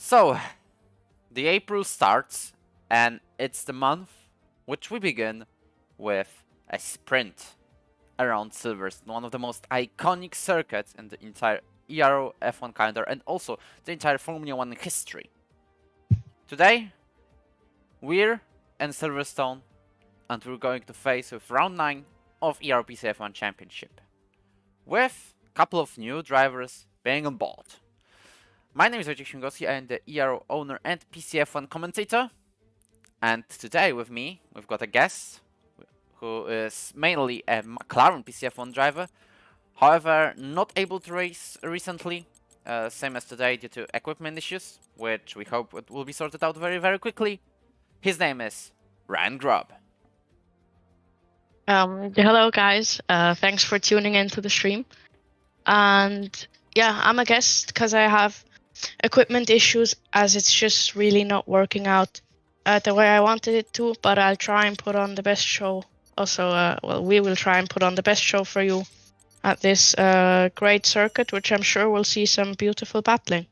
So, the April starts, and it's the month which we begin with a sprint around Silverstone, one of the most iconic circuits in the entire Ero F1 calendar and also the entire Formula 1 history. Today, we're in Silverstone and we're going to face with round 9 of Ero Pc F1 Championship, with a couple of new drivers being on board. My name is Wojciech Śmigowski, I am the Ero owner and PCF1 commentator. And today with me, we've got a guest who is mainly a McLaren PCF1 driver. However, not able to race recently, same as today due to equipment issues, which we hope will be sorted out very, very quickly. His name is Ryan Grubb. Hello guys, thanks for tuning into the stream. And yeah, I'm a guest because I have equipment issues as it's just really not working out the way I wanted it to, but I'll try and put on the best show. Also, well, we will try and put on the best show for you at this great circuit, which I'm sure will see some beautiful battling.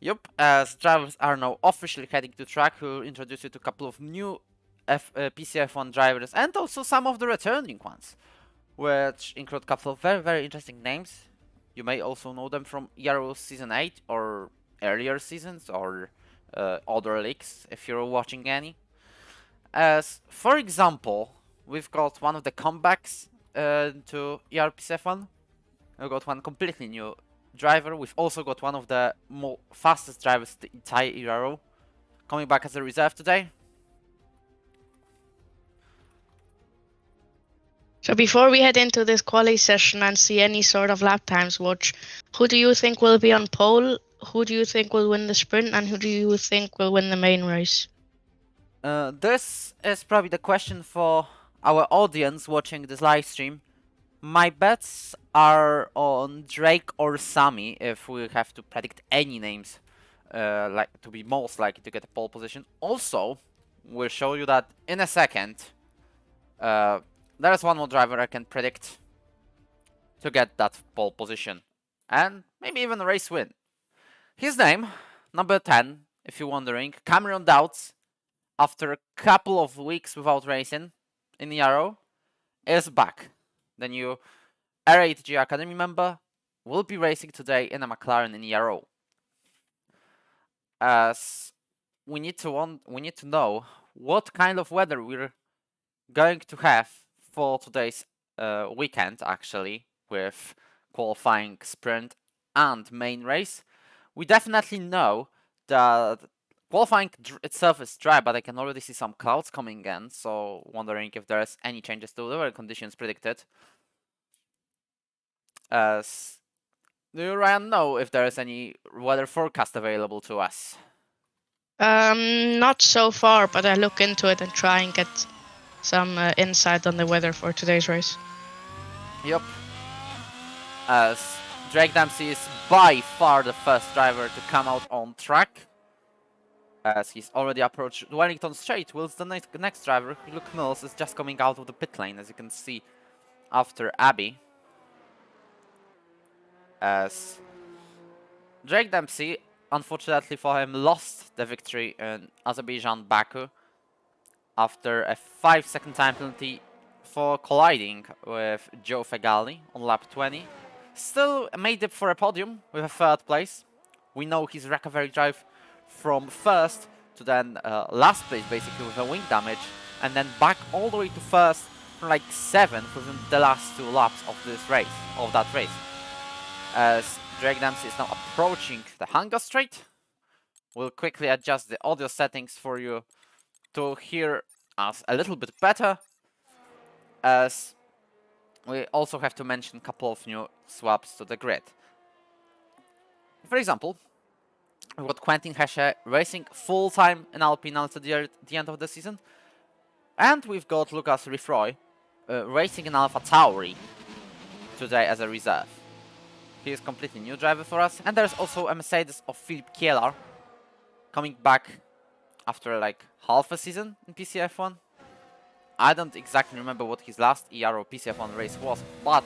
Yup, as drivers are now officially heading to track, we'll introduce you to a couple of new PCF1 drivers and also some of the returning ones, which include a couple of very, very interesting names. You may also know them from Ero Season 8 or earlier seasons or other leagues if you're watching any. As for example, we've got one of the comebacks to Ero Pc F1. We've got one completely new driver. We've also got one of the fastest drivers the entire Ero coming back as a reserve today. So before we head into this quali session and see any sort of lap times watch, who do you think will be on pole? Who do you think will win the sprint? And who do you think will win the main race? This is probably the question for our audience watching this live stream. My bets are on Drake or Sammy if we have to predict any names like to be most likely to get a pole position. Also, we'll show you that in a second. There's one more driver I can predict to get that pole position and maybe even a race win. His name, number 10, if you're wondering, Cameron Doubts, after a couple of weeks without racing in the Ero, is back. The new R8G Academy member will be racing today in a McLaren in the Ero. As we need to know what kind of weather we're going to have for today's weekend, actually, with qualifying, sprint, and main race. We definitely know that qualifying itself is dry, but I can already see some clouds coming in, so wondering if there's any changes to the weather conditions predicted. Do you, Ryan, know if there is any weather forecast available to us? Not so far, but I look into it and try and get some insight on the weather for today's race. Yep. As Drake Dempsey is by far the first driver to come out on track, as he's already approached Wellington Straight, whilst the next driver, Luke Mills, is just coming out of the pit lane, as you can see, after Abby. As Drake Dempsey, unfortunately for him, lost the victory in Azerbaijan Baku after a 5-second time penalty for colliding with Joe Fegali on lap 20. Still made it for a podium with a third place. We know his recovery drive from first to then last place, basically, with a wing damage, and then back all the way to first from like 7th within the last 2 laps of that race. As Drake Dempsey is now approaching the hangar straight, we'll quickly adjust the audio settings for you to hear us a little bit better, as we also have to mention a couple of new swaps to the grid. For example, we've got Quentin Hesche racing full-time in Alpine until the end of the season, and we've got Lucas Rifroy racing in Alpha Tauri today as a reserve. He is a completely new driver for us, and there's also a Mercedes of Philippe Kielar coming back after like half a season in PCF1. I don't exactly remember what his last Ero PCF1 race was, but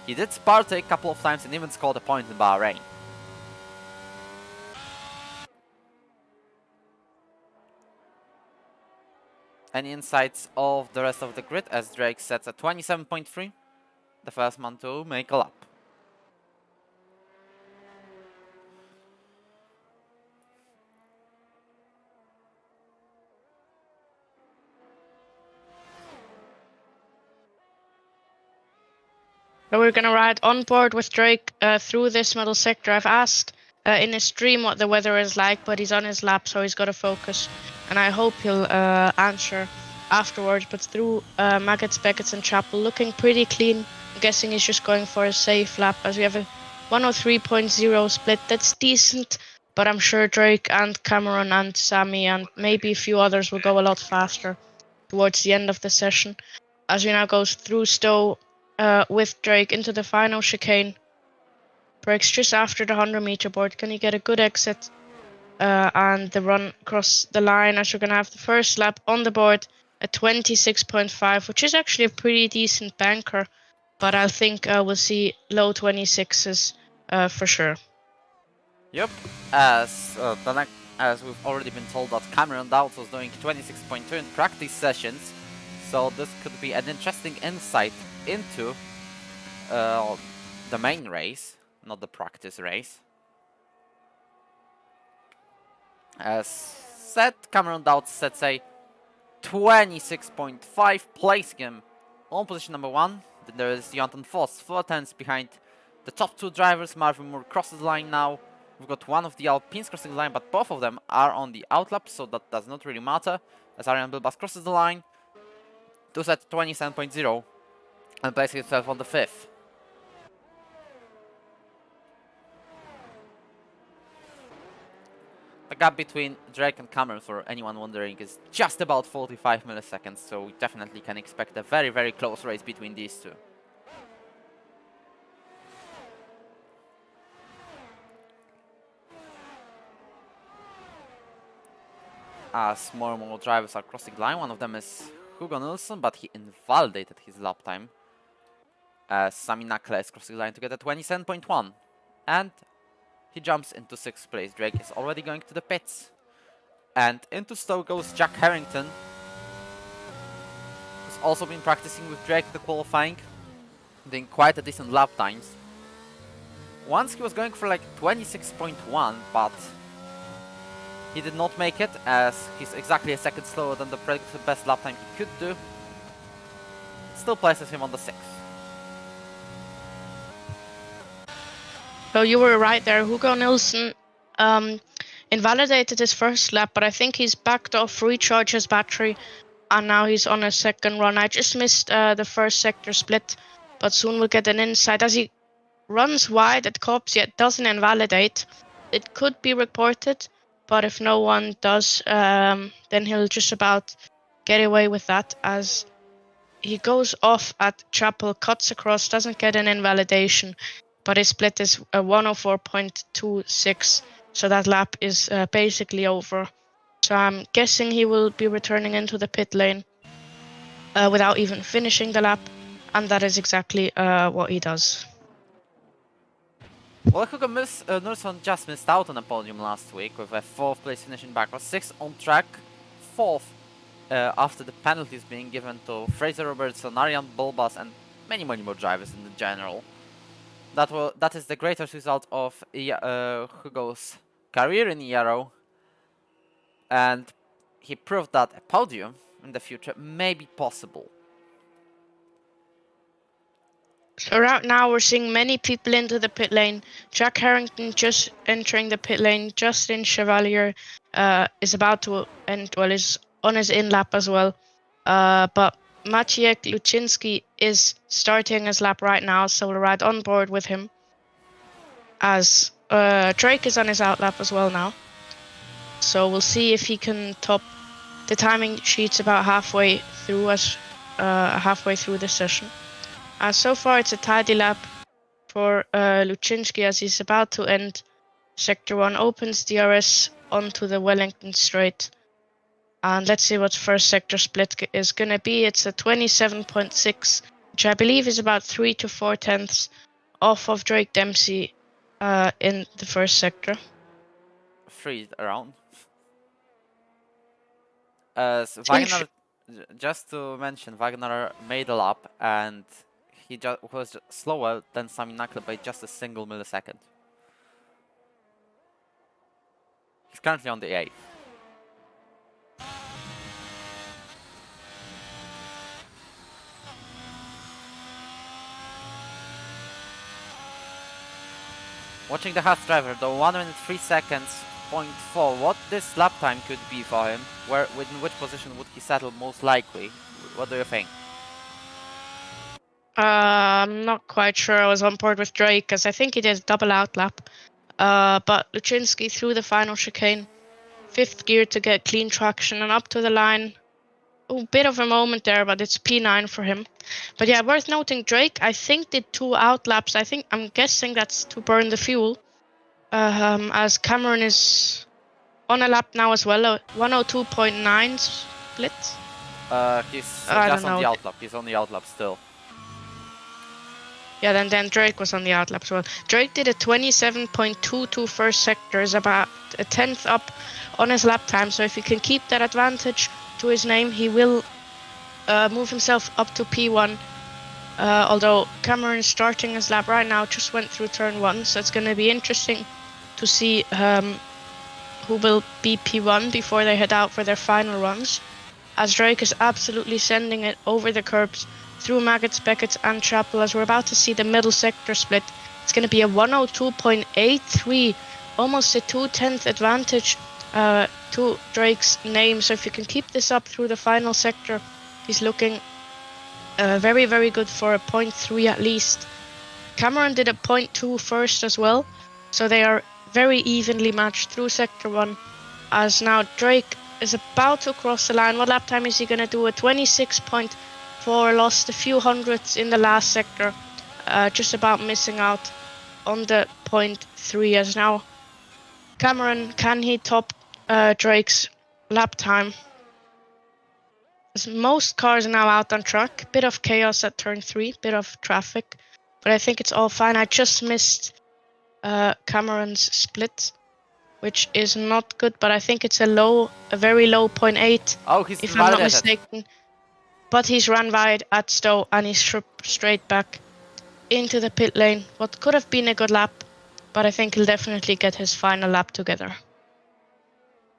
he did partake a couple of times and even scored a point in Bahrain. Any insights of the rest of the grid as Drake sets at 27.3, the first man to make a lap. So we're gonna ride on board with Drake through this middle sector. I've asked in his stream what the weather is like, but he's on his lap, so he's got to focus. And I hope he'll answer afterwards. But through Maggots, Beckett's, and Chapel, looking pretty clean. I'm guessing he's just going for a safe lap, as we have a 103.0 split. That's decent, but I'm sure Drake and Cameron and Sammy and maybe a few others will go a lot faster towards the end of the session. As we now go through Stowe with Drake into the final chicane. Breaks just after the 100-meter board. Can you get a good exit and the run across the line, as we're going to have the first lap on the board at 26.5, which is actually a pretty decent banker, but I think we'll see low 26s for sure. Yep, as we've already been told that Cameron Dowd was doing 26.2 in practice sessions, so this could be an interesting insight into the main race, not the practice race. As said, Cameron Dowd sets a 26.5, placing him on position number 1. Then there is Jonathan Voss, 4 tenths behind the top 2 drivers. Marvin Moore crosses the line now. We've got one of the Alpines crossing the line, but both of them are on the outlap, so that does not really matter. As Arian Bilbas crosses the line to set 27.0 and places himself on the 5th. The gap between Drake and Cameron, for anyone wondering, is just about 45 milliseconds, so we definitely can expect a very, very close race between these two. As more and more drivers are crossing the line, one of them is Hugo Nilsson, but he invalidated his lap time. As Sami Nakla is crossing the line to get a 27.1. And he jumps into 6th place. Drake is already going to the pits. And into Stowe goes Jack Harrington, who's also been practicing with Drake in the qualifying, doing quite a decent lap times. Once he was going for like 26.1, but he did not make it, as he's exactly a second slower than the predicted best lap time he could do. Still places him on the 6th. So you were right there. Hugo Nilsson invalidated his first lap, but I think he's backed off, recharged his battery, and now he's on a second run. I just missed the first sector split, but soon we'll get an insight. As he runs wide at Cops, yet doesn't invalidate, it could be reported, but if no one does, then he'll just about get away with that, as he goes off at Chapel, cuts across, doesn't get an invalidation, but his split is 104.26, so that lap is basically over. So I'm guessing he will be returning into the pit lane without even finishing the lap, and that is exactly what he does. Well, Hugo Nilsson just missed out on a podium last week with a 4th place finish in backwards, 6th on track, 4th after the penalties being given to Fraser Robertson, Arian Bulbas, and many more drivers in the general. That is the greatest result of Hugo's career in Ero, and he proved that a podium in the future may be possible. So right now we're seeing many people into the pit lane. Jack Harrington just entering the pit lane. Justin Chevalier is about to end, well, is on his in lap as well. But Maciek Luczynski is starting his lap right now, so we'll ride on board with him. As Drake is on his out lap as well now. So we'll see if he can top the timing sheets about halfway through the session. So far it's a tidy lap for Luczynski, as he's about to end Sector 1, opens DRS onto the Wellington Straight. And let's see what first sector split is going to be. It's a 27.6, which I believe is about 3 to 4 tenths off of Drake Dempsey in the first sector. 3 around. As Wagner Just to mention, Wagner made a lap and he was slower than Sami Nakle by just a single millisecond. He's currently on the 8th. Watching the Haas driver, the 1 minute 3 seconds, 0.4, what this lap time could be for him, within which position would he settle most likely? What do you think? I'm not quite sure. I was on board with Drake because I think he did double out lap. But Luczynski through the final chicane, 5th gear to get clean traction and up to the line. A bit of a moment there, but it's P9 for him. But yeah, worth noting, Drake, I think did 2 out laps. I'm guessing that's to burn the fuel. As Cameron is on a lap now as well, 102.9 split. He's just on the outlap. He's on the outlap still. Yeah, then Drake was on the outlap as well. Drake did a 27.22 first sector, is about a 10th up on his lap time. So if he can keep that advantage to his name, he will move himself up to P1. Although Cameron is starting his lap right now, just went through turn 1, so it's going to be interesting to see who will be P1 before they head out for their final runs. As Drake is absolutely sending it over the curbs through Maggots, Beckett's and Chapel, as we're about to see the middle sector split. It's going to be a 102.83, almost a 2/10 advantage to Drake's name. So if you can keep this up through the final sector, he's looking very, very good for a 0.3 at least. Cameron did a 0.2 first as well, so they are very evenly matched through sector 1. As now Drake is about to cross the line. What lap time is he going to do? A 26.4, lost a few hundredths in the last sector, just about missing out on the 0.3. As now Cameron, can he top Drake's lap time? As most cars are now out on track, bit of chaos at turn 3, bit of traffic, but I think it's all fine. I just missed Cameron's split, which is not good, but I think it's a very low 0.8. Oh, he's if I'm not mistaken. But he's run wide at Stowe and he's straight back into the pit lane. What could have been a good lap, but I think he'll definitely get his final lap together.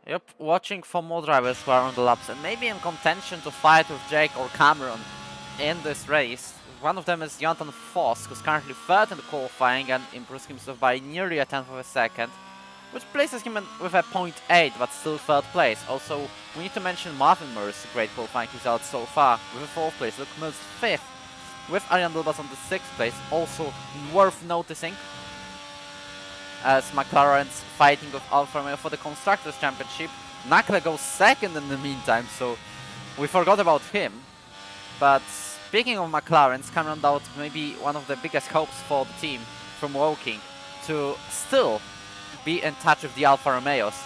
Yep, watching for more drivers who are on the laps and maybe in contention to fight with Drake or Cameron in this race. One of them is Jonathan Voss, who's currently 3rd in the qualifying and improves himself by nearly a 10th of a second, which places him with a 0.8, but still 3rd place. Also, we need to mention Marvin Moore's great qualifying results so far, with a 4th place, Luke Mills 5th, with Arjan Bilbas on the 6th place. Also worth noticing, as McLaren's fighting with Alfa Romeo for the Constructors' Championship. Nakle goes 2nd in the meantime, so we forgot about him. But speaking of McLaren's, Cameron Dowd may be one of the biggest hopes for the team from Woking to still be in touch with the Alfa Romeos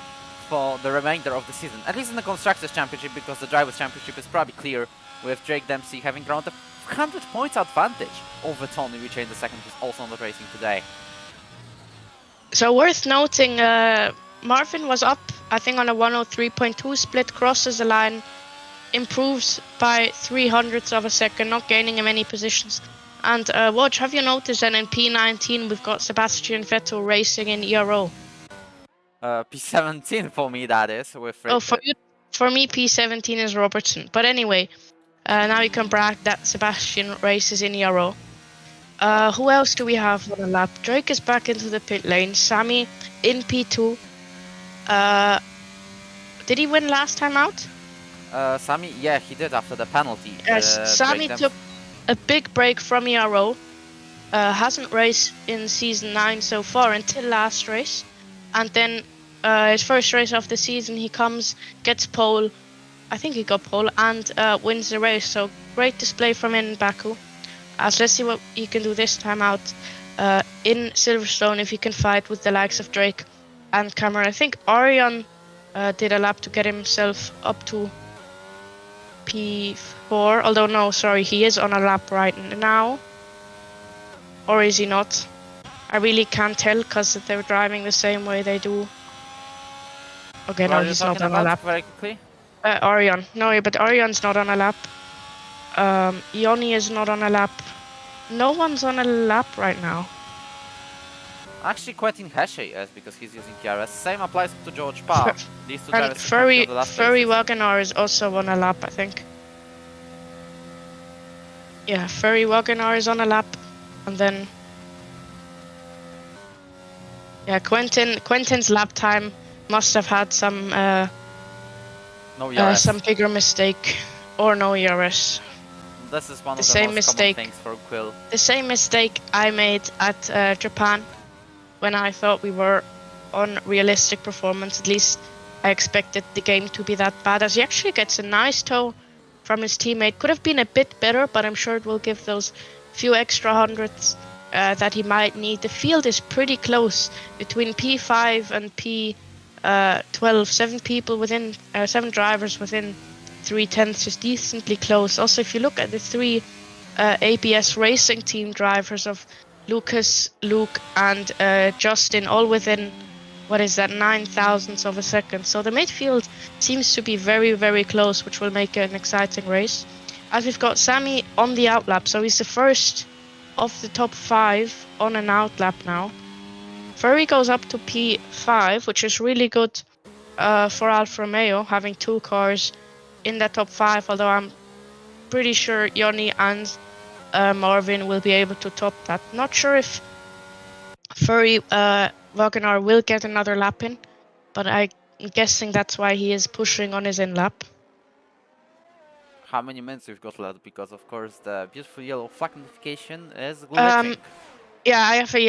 for the remainder of the season, at least in the Constructors' Championship, because the Drivers' Championship is probably clear, with Drake Dempsey having around a 100 points advantage over Tony Richa in the second, who's also on the racing today. So worth noting, Marvin was up, I think, on a 103.2 split, crosses the line, improves by 300ths of a second, not gaining in many positions. And Watch, have you noticed that in P19 we've got Sebastian Vettel racing in Ero? P17 for me, that is. With for me P17 is Robertson. But anyway, now you can brag that Sebastian races in Ero. Who else do we have on the lap? Drake is back into the pit lane. Sami in P2. Did he win last time out? Sami, yeah, he did after the penalty. Sami took a big break from Ero. Hasn't raced in season 9 so far until last race. And then his first race of the season, he comes, gets pole. I think he got pole and wins the race. So great display from him in Baku. As let's see what he can do this time out in Silverstone, if he can fight with the likes of Drake and Cameron. I think Arjan did a lap to get himself up to P4, although no, sorry, he is on a lap right now. Or is he not? I really can't tell because they're driving the same way they do. Okay, no, he's not on a lap. Very quickly? Orion. No, but Orion's not on a lap. Ioni is not on a lap. No one's on a lap right now. Actually, Quentin Heshe is because he's using PRS. Same applies to George Parr. These two And drivers are currently on the last Furry places. Wagonar is also on a lap, I think. Yeah, Furry Wagonar is on a lap, and then yeah, Quentin's lap time must have had some No ERS. some bigger mistake or no ERS. This is one The of the same most common mistake. things for Quill. The same mistake I made at Japan when I thought we were on realistic performance. At least I expected the game to be that bad, as he actually gets a nice tow from his teammate. Could have been a bit better, but I'm sure it will give those few extra hundreds that he might need. The field is pretty close between P5 and P12. 7 drivers within 3/10 is decently close. Also, if you look at the three ABS Racing Team drivers of Lucas, Luke, and Justin, all within, 9,000ths of a second. So the midfield seems to be very, very close, which will make an exciting race. As we've got Sammy on the outlap, so he's the first of the top 5 on an outlap now. Furry goes up to P5, which is really good for Alfa Romeo, having 2 cars in the top 5, although I'm pretty sure Yoni and Marvin will be able to top that. Not sure if Furry Wagonar will get another lap in, but I'm guessing that's why he is pushing on his in lap. How many minutes we've got left? Because of course the beautiful yellow flag notification is glitching. Yeah,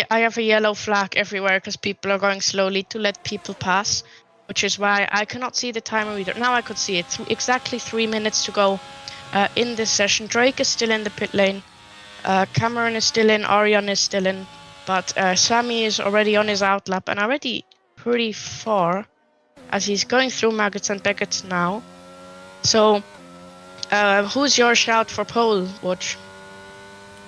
I have a yellow flag everywhere because people are going slowly to let people pass, which is why I cannot see the timer either. Now I could see it. Exactly 3 minutes to go in this session. Drake is still in the pit lane. Cameron is still in. Orion is still in. But Sammy is already on his outlap and already pretty far as he's going through Maggots and Beckett's now. So, who's your shout for pole, Watch?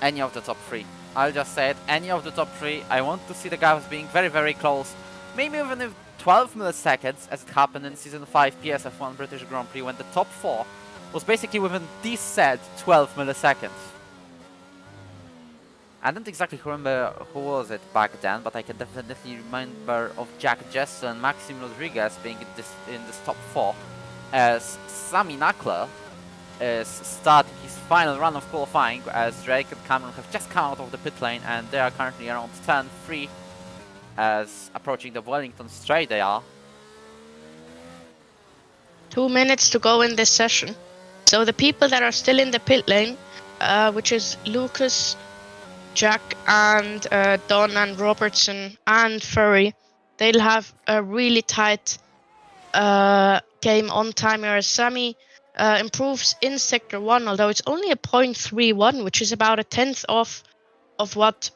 Any of the top 3. I'll just say it, any of the top 3. I want to see the guys being very, very close. Maybe even if 12 milliseconds, as it happened in Season 5 PSF1 British Grand Prix, when the top 4 was basically within these said 12 milliseconds. I don't exactly remember who was it back then, but I can definitely remember of Jack Jester and Maxim Rodriguez being in this top 4, as Sami Nakler is starting his final run of qualifying, as Drake and Cameron have just come out of the pit lane and they are currently around 10-3, as approaching the Wellington straight they are. 2 minutes to go in this session. So the people that are still in the pit lane, which is Lucas, Jack, and Don and Robertson and Furry, they'll have a really tight game on time, whereas Sammy improves in Sector 1, although it's only a 0.31, which is about a 10th off of what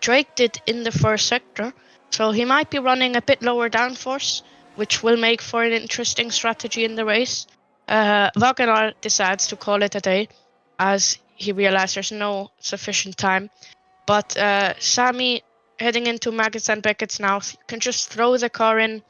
Drake did in the first sector. So he might be running a bit lower downforce, which will make for an interesting strategy in the race. Wagonar decides to call it a day, as he realized there's no sufficient time. But Sammy, heading into Maggots and Beckett's now, can just throw the car in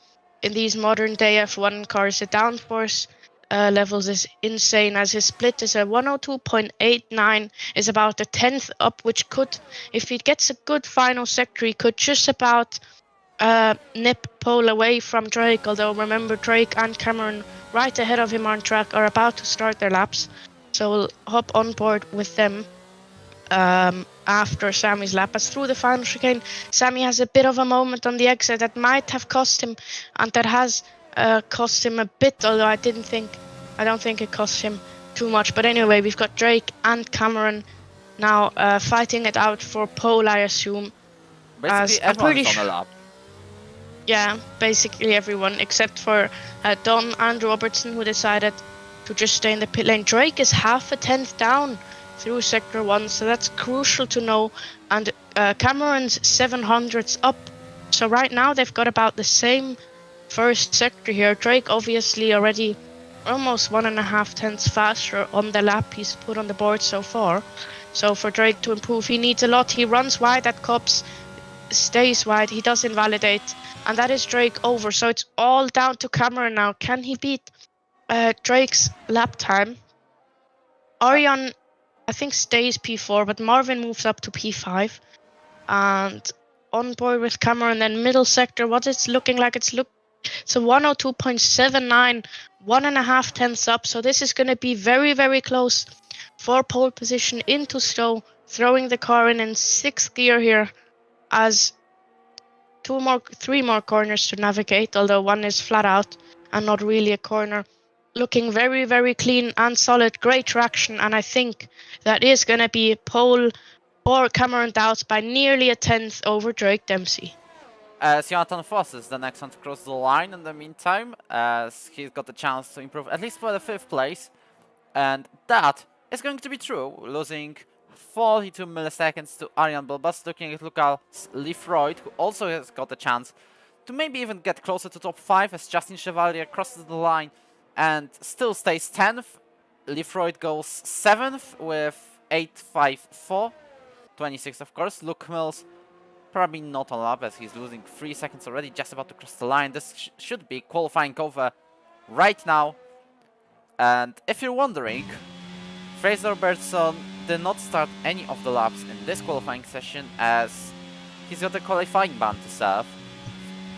these modern day F1 cars. The downforce levels is insane, as his split is a 102.89, is about a 10th up, which could, if he gets a good final sector, he could just about nip pole away from Drake, although remember Drake and Cameron right ahead of him on track are about to start their laps, so we'll hop on board with them after Sammy's lap. As through the final chicane, Sammy has a bit of a moment on the exit that might have cost him, and that has cost him a bit, although I don't think it cost him too much. But anyway, we've got Drake and Cameron now fighting it out for pole, I assume. Basically everyone's on a lap. Yeah, basically everyone except for Don and Robertson, who decided to just stay in the pit lane. Drake is half a 10th down through Sector 1, so that's crucial to know. And Cameron's 700s up. So right now they've got about the same first sector here. Drake obviously already almost 1.5 tenths faster on the lap he's put on the board so far. So for Drake to improve, he needs a lot. He runs wide at Cops, stays wide, he does invalidate, and that is Drake over. So it's all down to Cameron now. Can he beat Drake's lap time. Arian, I think, stays P4, but Marvin moves up to P5. And on board with Cameron, then middle sector, what it's looking like, it's a 102.79, 1.5 tenths up. So this is going to be very, very close for pole position into Stowe, throwing the car in 6th gear here as 3 more corners to navigate, although one is flat out and not really a corner. Looking very, very clean and solid, great traction, and I think that is going to be pole or Cameron Dowds by nearly a tenth over Drake Dempsey. As Jonathan Foss is the next one to cross the line in the meantime, as he's got the chance to improve at least for the 5th place. And that is going to be true, losing 42 milliseconds to Arjan Bilbas, looking at Lucas Lefroy, who also has got the chance to maybe even get closer to top 5 as Justin Chevalier crosses the line and still stays 10th. Lefroy goes 7th with 8.54, 26th of course. Luke Mills probably not on lap as he's losing 3 seconds already, just about to cross the line. This should be qualifying over right now. And if you're wondering, Fraser Robertson did not start any of the laps in this qualifying session as he's got a qualifying ban to serve.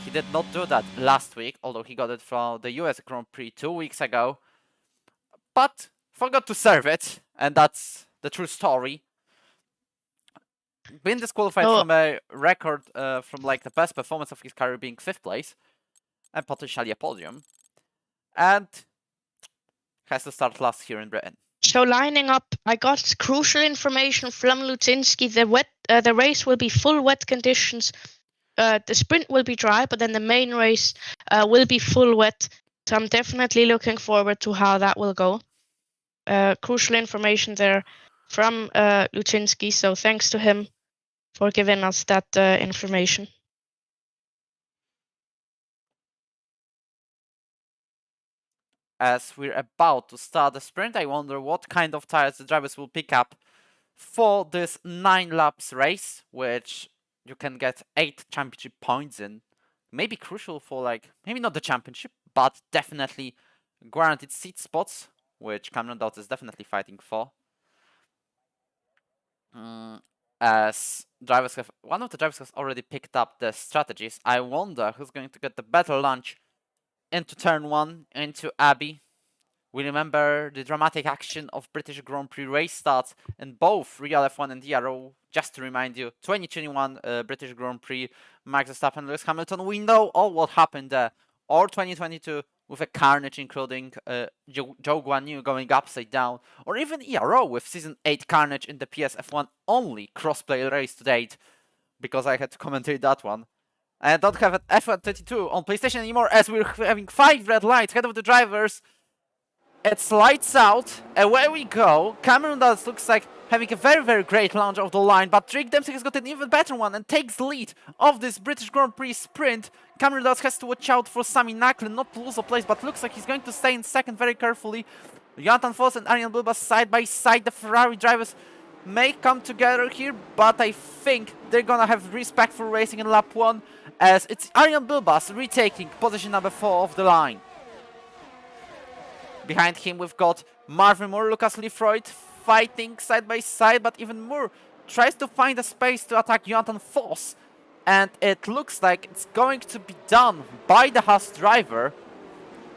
He did not do that last week, although he got it from the US Grand Prix 2 weeks ago, but forgot to serve it, and that's the true story. Been disqualified from a record from like the best performance of his career being 5th place and potentially a podium, and has to start last here in Britain. So lining up, I got crucial information from Lutynski. The race will be full wet conditions. The sprint will be dry, but then the main race will be full wet. So I'm definitely looking forward to how that will go. Crucial information there from Lutynski. So thanks to him for giving us that information. As we're about to start the sprint, I wonder what kind of tires the drivers will pick up for this 9 laps race, which you can get 8 championship points in. Maybe crucial for like, maybe not the championship, but definitely guaranteed seat spots, which Cameron Dowds is definitely fighting for. As one of the drivers has already picked up the strategies. I wonder who's going to get the better launch into turn 1, into Abbey. We remember the dramatic action of British Grand Prix race starts in both Real F1 and Ero. Just to remind you, 2021 British Grand Prix, Max Verstappen and Lewis Hamilton. We know all what happened there. Or 2022 with a carnage including Zhou Guanyu going upside down. Or even Ero with Season 8 carnage in the PS F1 only crossplay race to date. Because I had to commentate that one. I don't have an F1 32 on PlayStation anymore as we're having 5 red lights ahead of the drivers. It's lights out, away we go. Cameron Dowds looks like having a very, very great launch of the line, but Drake Dempsey has got an even better one and takes the lead of this British Grand Prix sprint. Cameron Dowds has to watch out for Sami Naklin, not to lose a place, but looks like he's going to stay in second very carefully. Jonathan Foss and Arjan Bilbas side by side. The Ferrari drivers may come together here, but I think they're gonna have respect for racing in lap 1 as it's Arjan Bilbas retaking position number 4 of the line. Behind him we've got Marvin Moore, Lucas Lefroy fighting side by side, but even Moore tries to find a space to attack Jonathan Foss, and it looks like it's going to be done by the Haas driver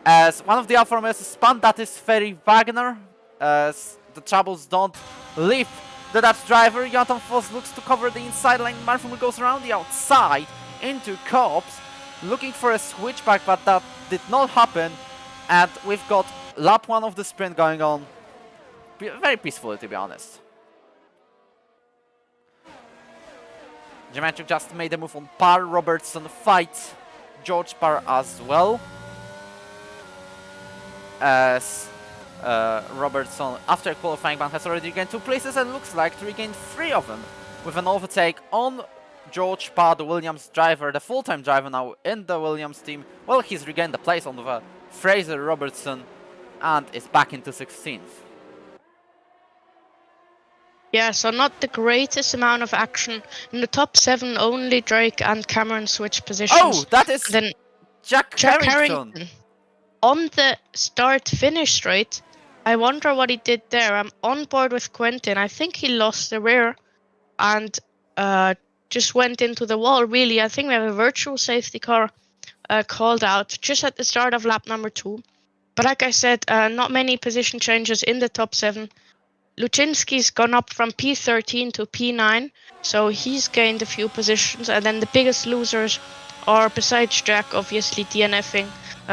as one of the Alfa Romeos spun, that is Ferry Wagner, as the troubles don't leave the Dutch driver. Jonathan Foss looks to cover the inside lane. Marvin Moore goes around the outside into Copse, looking for a switchback, but that did not happen, and we've got lap 1 of the sprint going on very peacefully, to be honest. Jemancic just made a move on Parr. Robertson fights George Parr as well. As Robertson, after qualifying ban, has already regained 2 places and looks like to regain 3 of them with an overtake on George Parr, the Williams driver, the full-time driver now in the Williams team. Well, he's regained the place on the Fraser Robertson and is back into 16th. Yeah, so not the greatest amount of action. In the top 7, only Drake and Cameron switch positions. Oh, that is then Jack Harrington. on the start-finish straight, I wonder what he did there. I'm on board with Quentin. I think he lost the rear and just went into the wall, really. I think we have a virtual safety car called out just at the start of lap number 2. But like I said, not many position changes in the top 7. Luczynski's gone up from P13 to P9, so he's gained a few positions. And then the biggest losers are, besides Jack, obviously DNFing,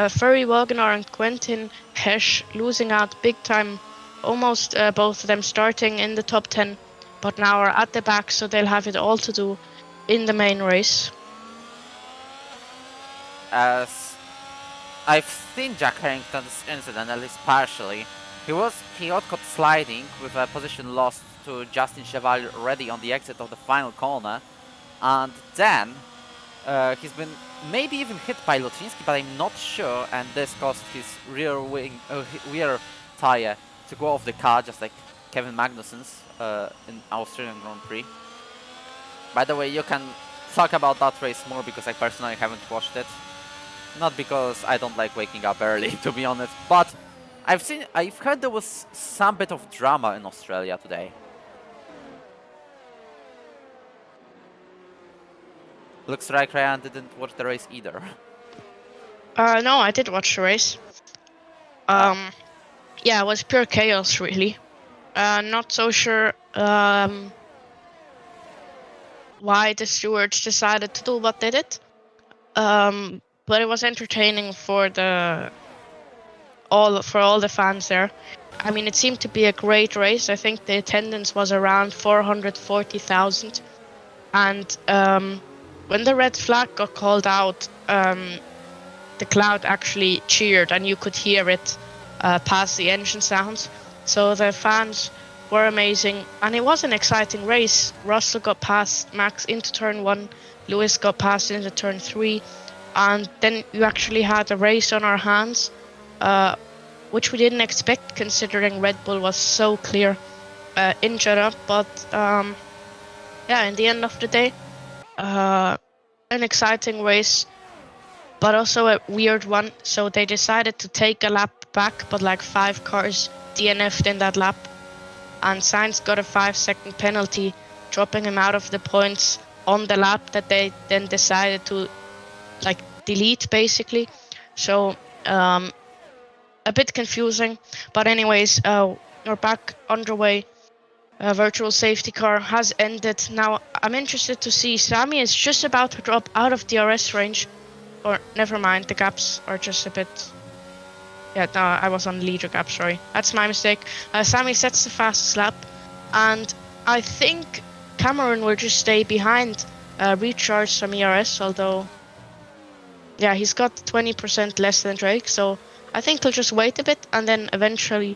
Furry Wagoner and Quentin Hesh losing out big time. Almost both of them starting in the top 10, but now are at the back, so they'll have it all to do in the main race. As I've seen Jack Harrington's incident, at least partially. He got caught sliding with a position lost to Justin Chevalier already on the exit of the final corner, and then he's been maybe even hit by Lutwiński, but I'm not sure, and this caused his rear tire to go off the car, just like Kevin Magnussen's in Australian Grand Prix. By the way, you can talk about that race more because I personally haven't watched it. Not because I don't like waking up early, to be honest, but I've heard there was some bit of drama in Australia today. Looks like Ryan didn't watch the race either. No, I did watch the race. Yeah, it was pure chaos, really. Not so sure why the stewards decided to do what they did. But it was entertaining for all the fans there. I mean, it seemed to be a great race. I think the attendance was around 440,000. And when the red flag got called out, the crowd actually cheered, and you could hear it past the engine sounds. So the fans were amazing, and it was an exciting race. Russell got past Max into turn 1, Lewis got past into turn 3, and then you actually had a race on our hands, which we didn't expect considering Red Bull was so clear in Jeddah. But yeah, in the end of the day, an exciting race, but also a weird one. So they decided to take a lap back, but like 5 cars DNF'd in that lap, and Sainz got a 5-second penalty, dropping him out of the points on the lap that they then decided to like delete, basically. So a bit confusing, but anyways, we're back underway. Virtual safety car has ended. Now I'm interested to see, Sami is just about to drop out of DRS range, or never mind, the gaps are just a bit, yeah, no, I was on leader gap, sorry, that's my mistake. Sami sets the fastest lap, and I think Cameron will just stay behind, recharge some ERS, although yeah, he's got 20% less than Drake, so I think he'll just wait a bit and then eventually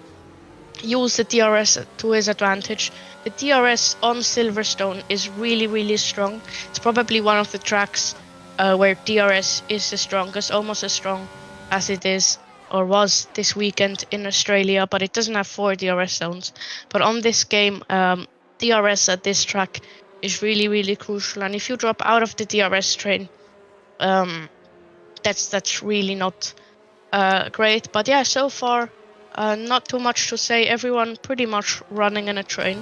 use the DRS to his advantage. The DRS on Silverstone is really, really strong. It's probably one of the tracks where DRS is the strongest, almost as strong as it is or was this weekend in Australia, but it doesn't have 4 DRS zones. But on this game, DRS at this track is really, really crucial, and if you drop out of the DRS train, that's really not great. But yeah, so far not too much to say. Everyone pretty much running in a train.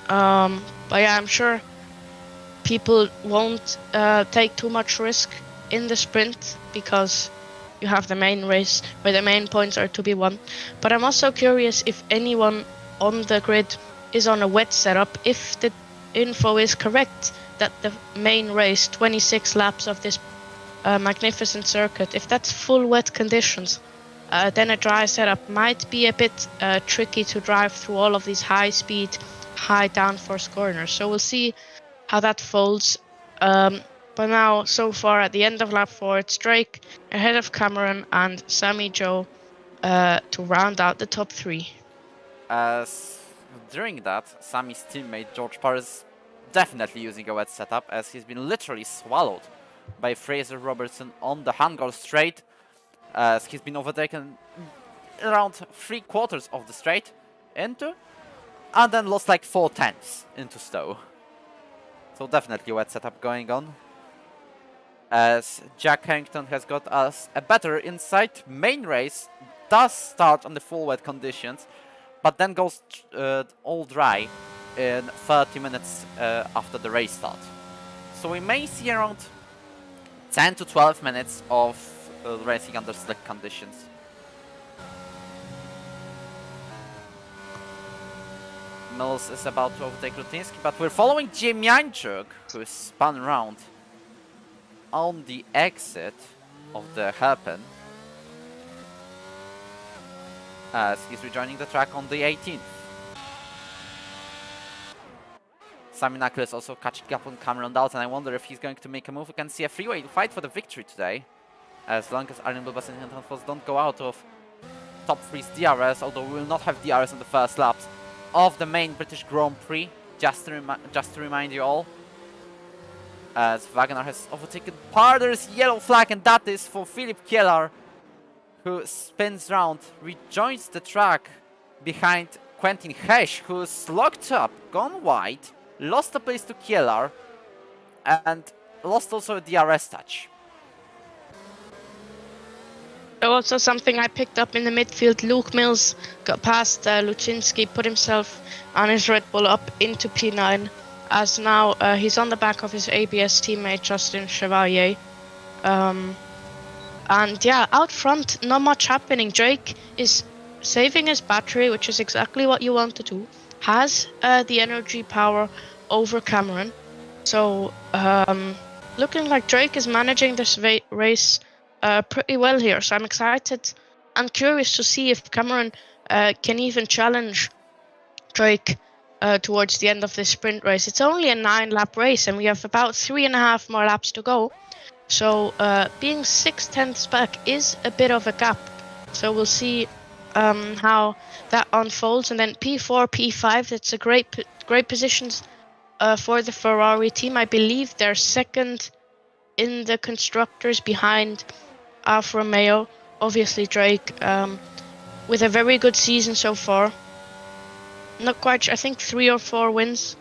But yeah, I'm sure people won't take too much risk in the sprint because you have the main race where the main points are to be won. But I'm also curious if anyone on the grid is on a wet setup, if the info is correct that the main race, 26 laps of this magnificent circuit, if that's full wet conditions, then a dry setup might be a bit tricky to drive through all of these high speed, high downforce corners. So we'll see how that folds. But now, so far at the end of lap 4, it's Drake ahead of Cameron and Sami Joe to round out the top 3. As during that, Sami's teammate George Parr is definitely using a wet setup, as he's been literally swallowed by Fraser Robertson on the Hangul straight, as he's been overtaken around 3/4 of the straight into, and then lost like 4/10 into Stowe. So definitely a wet setup going on. as Jack Harrington has got us a better insight. Main race does start on the full wet conditions, but then goes all dry in 30 minutes after the race start. So we may see around 10 to 12 minutes of racing under slick conditions. Mills is about to overtake Lutinsky, but we're following Ziemiańczuk, who is spun round on the exit of the hairpin as he's rejoining the track on the 18th. Sami Nakul is also catching up on Cameron Dalton. I wonder if he's going to make a move. We can see a freeway fight for the victory today, as long as Arjen Lubas and Hinton Foss don't go out of top 3's DRS, although we will not have DRS in the first laps of the main British Grand Prix, just to remind you all. As Wagener has overtaken Parder's yellow flag, and that is for Philipp Kielar, who spins round, rejoins the track behind Quentin Hesch, who's locked up, gone wide, lost the place to Kielar, and lost also a DRS touch. Also something I picked up in the midfield, Luke Mills got past Luczynski, put himself on his Red Bull up into P9, as now he's on the back of his ABS teammate Justin Chevalier. And yeah, out front, not much happening. Drake is saving his battery, which is exactly what you want to do. Has the energy power over Cameron. So looking like Drake is managing this race pretty well here. So I'm excited and curious to see if Cameron can even challenge Drake towards the end of this sprint race. It's only a 9-lap race and we have about 3.5 more laps to go. So being 6/10ths back is a bit of a gap. So we'll see how that unfolds. And then P4, P5, that's a great positions for the Ferrari team. I believe they're second in the constructors behind Alfa Romeo. Obviously Drake with a very good season so far. Not quite sure, I think 3 or 4 wins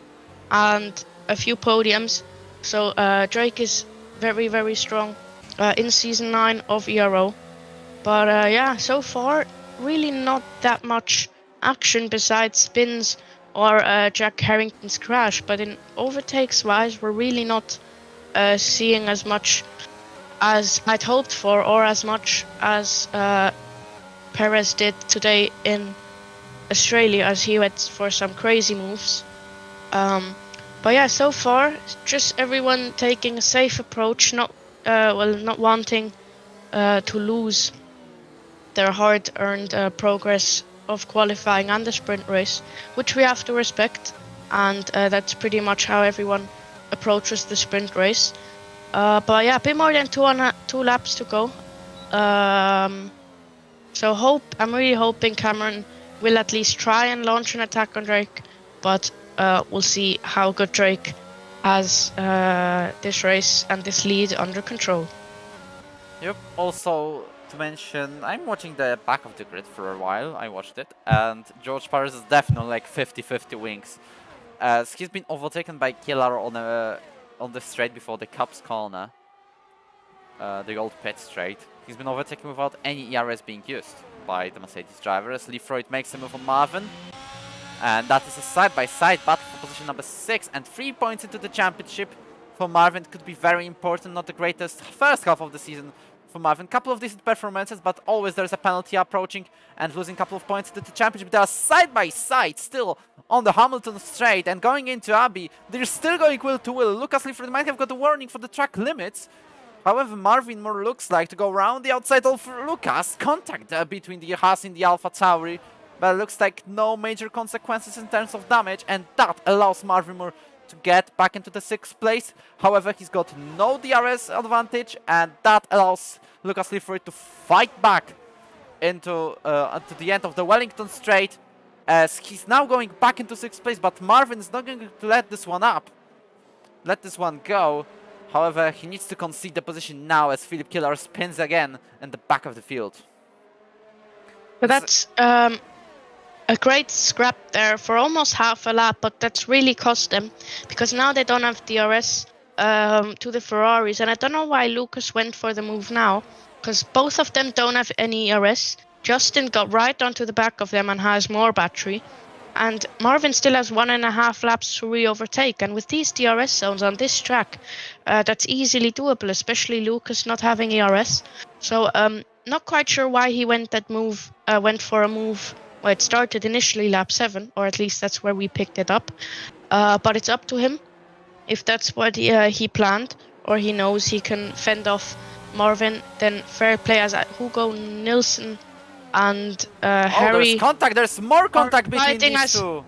and a few podiums. So Drake is very, very strong in season 9 of Ero. But yeah, so far really not that much action besides spins or Jack Harrington's crash. But in overtakes wise, we're really not seeing as much as I'd hoped for, or as much as Perez did today in Australia, as he went for some crazy moves. But yeah, so far just everyone taking a safe approach, not wanting to lose their hard-earned progress of qualifying and the sprint race, which we have to respect, and that's pretty much how everyone approaches the sprint race. But yeah, a bit more than 2 laps to go. So I'm really hoping Cameron will at least try and launch an attack on Drake, but we'll see how good Drake has this race and this lead under control. Yep, also to mention, I'm watching the back of the grid for a while. I watched it, and George Paris is definitely like 50-50 wings, as he's been overtaken by Kielar on the straight before the Cups corner, the old pit straight. He's been overtaken without any ERS being used by the Mercedes driver, as Lee Freud makes a move on Marvin. And that is a side-by-side battle for position number 6, and 3 points into the championship for Marvin could be very important. Not the greatest first half of the season for Marvin. Couple of decent performances, but always there's a penalty approaching, and losing a couple of points into the championship. They are side-by-side still on the Hamilton straight, and going into Abbey, they're still going wheel to wheel. Lucas Leifert might have got a warning for the track limits. However, Marvin more looks like to go around the outside of Lucas. Contact between the Haas and the Alpha Tauri, but it looks like no major consequences in terms of damage, and that allows Marvin Moore to get back into the 6th place. However, he's got no DRS advantage, and that allows Lucas Leifert to fight back into the end of the Wellington straight, as he's now going back into 6th place, but Marvin is not going to let this one go. However, he needs to concede the position now, as Philipp Kielar spins again in the back of the field. But that's a great scrap there for almost half a lap, but that's really cost them, because now they don't have DRS to the Ferraris, and I don't know why Lucas went for the move now, because both of them don't have any ERS. Justin got right onto the back of them and has more battery, and Marvin still has 1.5 laps to re-overtake. And with these DRS zones on this track, that's easily doable, especially Lucas not having ERS. So not quite sure why he went for a move. Well, it started initially lap 7, or at least that's where we picked it up. But it's up to him if that's what he planned, or he knows he can fend off Marvin. Then fair play, as Hugo Nilsson and Harry. There's contact. There's more contact between fighting these us. two.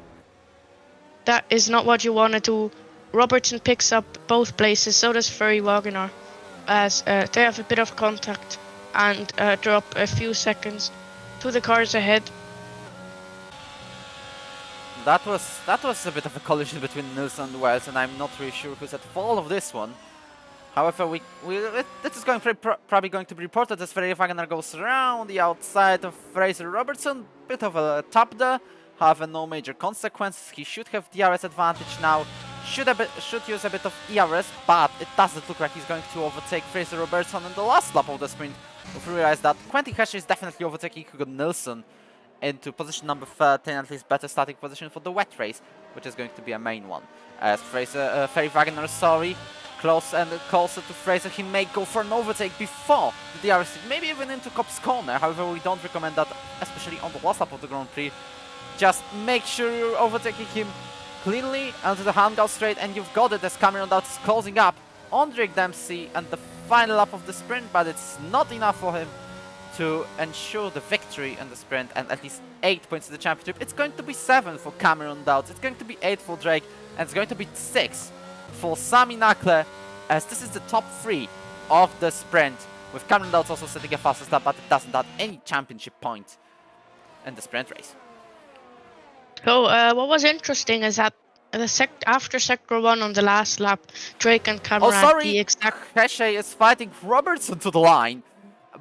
That is not what you want to do. Robertson picks up both places, so does Ferry Wagner, as they have a bit of contact and drop a few seconds to the cars ahead. That was a bit of a collision between Nilsson and Wells, and I'm not really sure who's at fault of this one. However, this is probably going to be reported as Ferry Wagner goes around the outside of Fraser Robertson. Bit of a tap there. However, no major consequences. He should have DRS advantage now. Should use a bit of ERS, but it doesn't look like he's going to overtake Fraser Robertson in the last lap of the sprint. We've realized that Quentin Hesche is definitely overtaking Hugo Nilsson into position number 13, at least better starting position for the wet race, which is going to be a main one. As Ferry Wagner, close and closer to Fraser, he may go for an overtake before the DRS, maybe even into Cop's corner. However, we don't recommend that, especially on the last lap of the Grand Prix. Just make sure you're overtaking him cleanly onto the handout straight, and you've got it as Cameron Dowd is closing up on Drake Dempsey and the final lap of the sprint, but it's not enough for him to ensure the victory in the sprint and at least 8 points in the championship. It's going to be 7 for Cameron Dowd, it's going to be 8 for Drake, and it's going to be 6 for Sami Nakle, as this is the top 3 of the sprint, with Cameron Dowd also setting a fastest lap, but it doesn't add any championship point in the sprint race. So what was interesting is that after Sector 1 on the last lap, Drake and Cameron had the exact... Hesche is fighting Robertson to the line,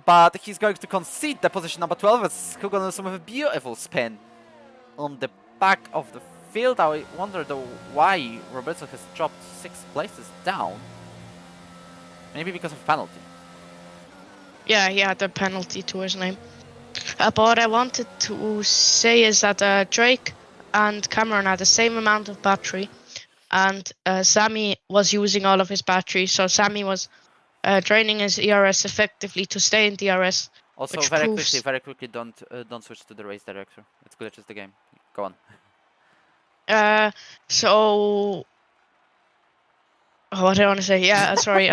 but he's going to concede the position number 12 as Hugo Nilsson with a beautiful spin on the back of the field. I wonder though why Robertson has dropped 6 places down. Maybe because of penalty. Yeah, he had a penalty to his name. But what I wanted to say is that Drake and Cameron had the same amount of battery, and Sami was using all of his battery, so Sami was draining his ERS effectively to stay in DRS. Also, very quickly, don't switch to the race director. It glitches the game. Go on. So what do I want to say? Yeah, sorry.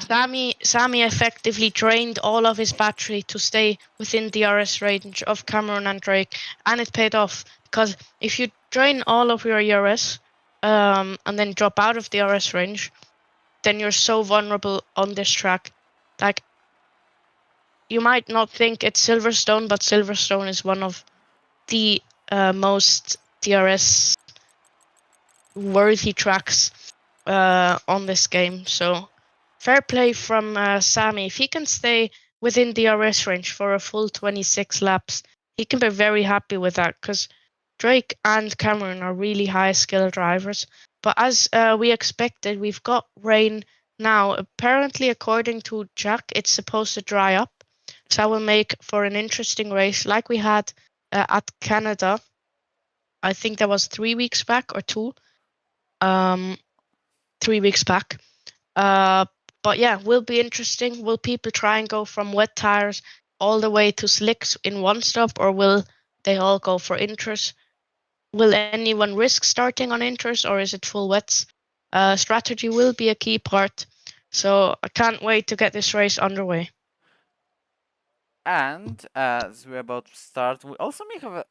Sami effectively drained all of his battery to stay within DRS range of Cameron and Drake, and it paid off, because if you drain all of your ERS and then drop out of DRS range, then you're so vulnerable on this track. Like, you might not think it's Silverstone, but Silverstone is one of the most DRS worthy tracks on this game. So fair play from Sami. If he can stay within DRS range for a full 26 laps, he can be very happy with that, because Drake and Cameron are really high skill drivers. But as we expected, we've got rain now. Apparently, according to Jack, it's supposed to dry up, so that will make for an interesting race like we had at Canada. I think that was 3 weeks back or 2. 3 weeks back. But yeah, will be interesting. Will people try and go from wet tires all the way to slicks in one stop, or will they all go for inters? Will anyone risk starting on inters, or is it full wets? Strategy will be a key part. So I can't wait to get this race underway. And as we're about to start, we also may have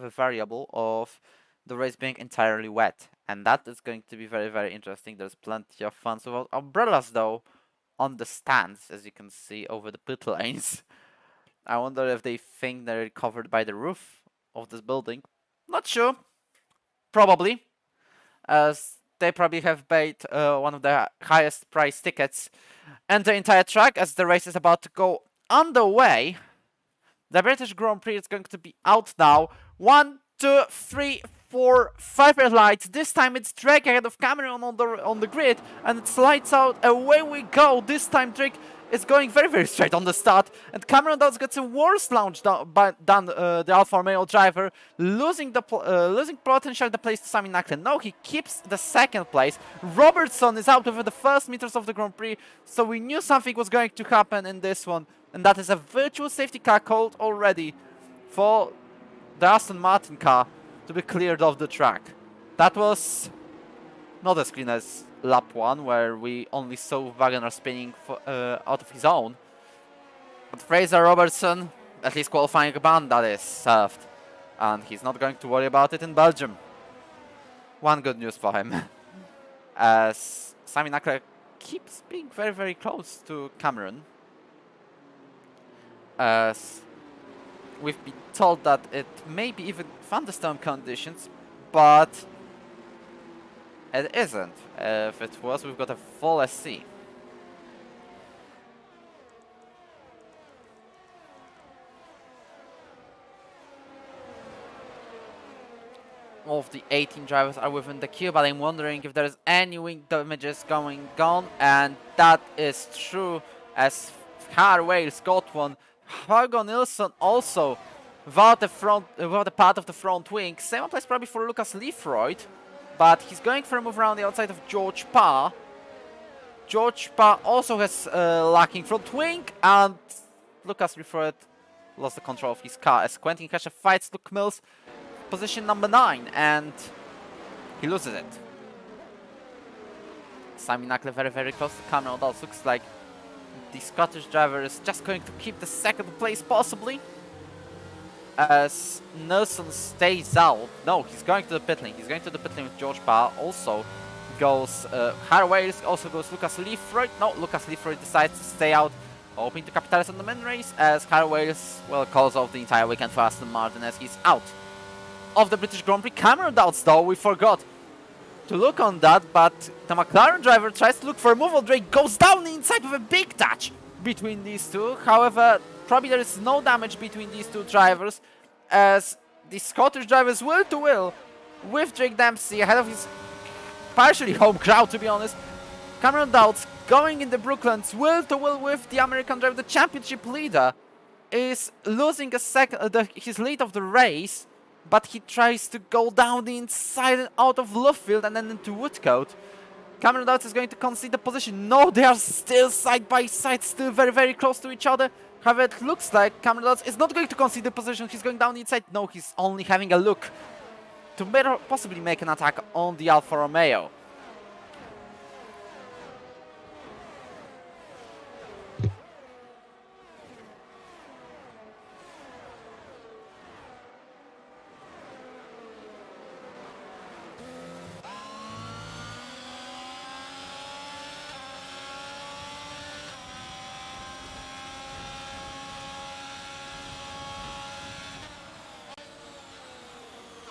a variable of the race being entirely wet, and that is going to be very, very interesting. There's plenty of fun. So umbrellas though on the stands, as you can see over the pit lanes. I wonder if they think they're covered by the roof of this building. Not sure. Probably, as they probably have paid one of the highest price tickets and the entire track, as the race is about to go underway. The British Grand Prix is going to be out now. 1, 2, 3, for 5 red lights. This time it's Drake ahead of Cameron on the grid, and it's lights out. Away we go. This time Drake is going very, very straight on the start, and Cameron Dowds gets a worse launch than the Alfa Romeo driver, losing potentially the place to Sami Naklen. No, he keeps the second place. Robertson is out over the first meters of the Grand Prix, so we knew something was going to happen in this one, and that is a virtual safety car called already for the Aston Martin car to be cleared off the track. That was not as clean as lap 1, where we only saw Wagoner spinning out of his own. But Fraser Robertson, at least qualifying a ban, that is served. And he's not going to worry about it in Belgium. One good news for him. As Sami Nakler keeps being very, very close to Cameron. As we've been told that it may be even thunderstorm conditions, but it isn't. If it was, we've got a full SC. All of the 18 drivers are within the queue, but I'm wondering if there is any wing damages going on, and that is true, as Car Wales got one. Hugo Nilsson also without the part of the front wing. Same applies probably for Lucas Leifroyd, but he's going for a move around the outside of George Parr. George Parr also has lacking front wing, and Lucas Leifroyd lost the control of his car as Quentin Keshe fights Luke Mills, position number 9, and he loses it. Sami Nakle very, very close to Cameron. That looks like the Scottish driver is just going to keep the second place possibly, as Nelson stays out. No, he's going to the pit lane. He's going to the pit lane with George Parr. Also goes Harwales, also goes Lucas Leifroyd. No, Lucas Leifroyd decides to stay out, hoping to capitalize on the main race, as Harwales, well, calls off the entire weekend for Aston Martin as he's out of the British Grand Prix. Cameron Dowds, though, we forgot to look on that, but the McLaren driver tries to look for a move on Drake, goes down the inside with a big touch between these two. However, probably there is no damage between these two drivers, as the Scottish driver is will to will with Drake Dempsey ahead of his partially home crowd, to be honest. Cameron Dowds going in the Brooklands will to will with the American driver. The championship leader is losing his lead of the race, but he tries to go down the inside and out of Luffield and then into Woodcote. Cameron Dowds is going to concede the position. No, they are still side by side, still very, very close to each other. However, it looks like Cameron Dowds is not going to concede the position. He's going down the inside. No, he's only having a look to better possibly make an attack on the Alfa Romeo.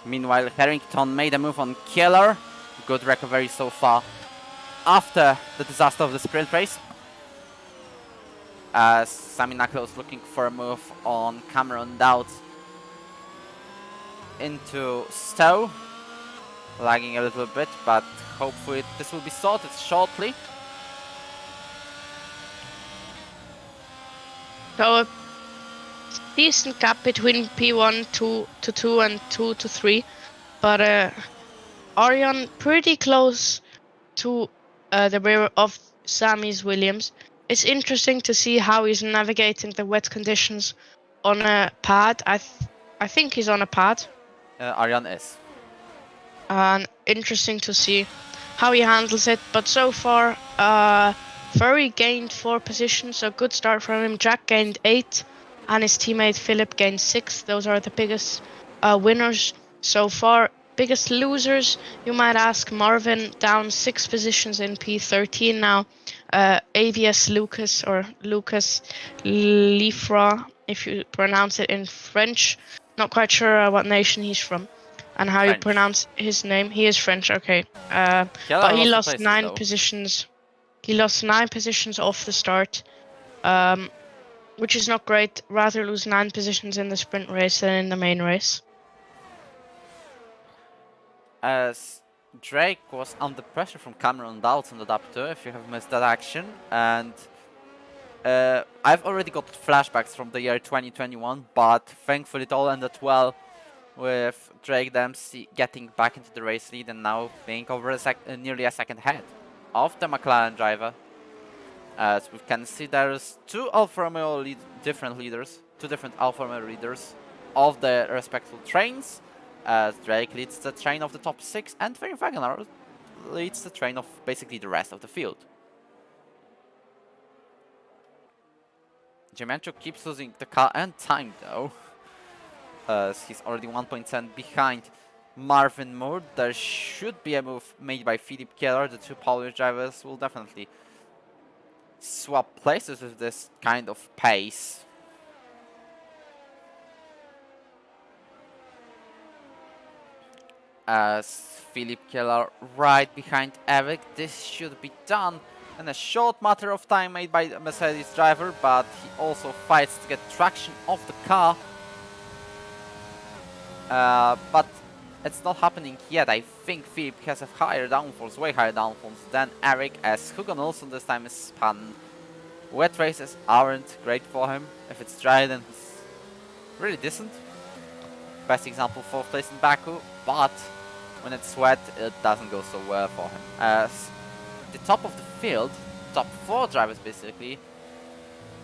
Meanwhile, Harrington made a move on Keller. Good recovery so far after the disaster of the sprint race. As Sami Nakle was looking for a move on Cameron Dowds into Stowe. Lagging a little bit, but hopefully this will be sorted shortly. So a decent gap between P1 to 2 and 2 to 3, but Arion pretty close to the rear of Sammy's Williams. It's interesting to see how he's navigating the wet conditions on a pad. I think he's on a pad. Arion is. And interesting to see how he handles it, but so far Furry gained 4 positions, so good start from him. Jack gained 8 and his teammate Philip gained 6. Those are the biggest winners so far. Biggest losers, you might ask. Marvin down 6 positions in P13 now. AVS Lucas, or Lucas Lifra, if you pronounce it in French. Not quite sure what nation he's from and how French. You pronounce his name. He is French, okay. But he lost 9 positions. He lost 9 positions off the start, which is not great. Rather lose 9 positions in the sprint race than in the main race. as Drake was under pressure from Cameron Dowds on the lap 2, if you have missed that action, and I've already got flashbacks from the year 2021, but thankfully it all ended well with Drake Dempsey getting back into the race lead and now being over nearly a second ahead of the McLaren driver. As we can see, there's two Alfa Romeo different leaders of their respective trains, as Drake leads the train of the top 6 and Wagoner leads the train of basically the rest of the field. Gimencho keeps losing the car and time though, as he's already 1.10 behind Marvin Moore. There should be a move made by Philippe Keller. The two Polish drivers will definitely swap places with this kind of pace. As Philippe Keller right behind Eric, this should be done in a short matter of time made by the Mercedes driver, but he also fights to get traction of the car. But it's not happening yet. I think Philippe has a higher downforce, way higher downforce than Eric, as Hugo Olsen this time is spun. Wet races aren't great for him. If it's dry, then he's really decent. Best example, 4th place in Baku, but when it's wet, it doesn't go so well for him. As the top of the field, top 4 drivers basically,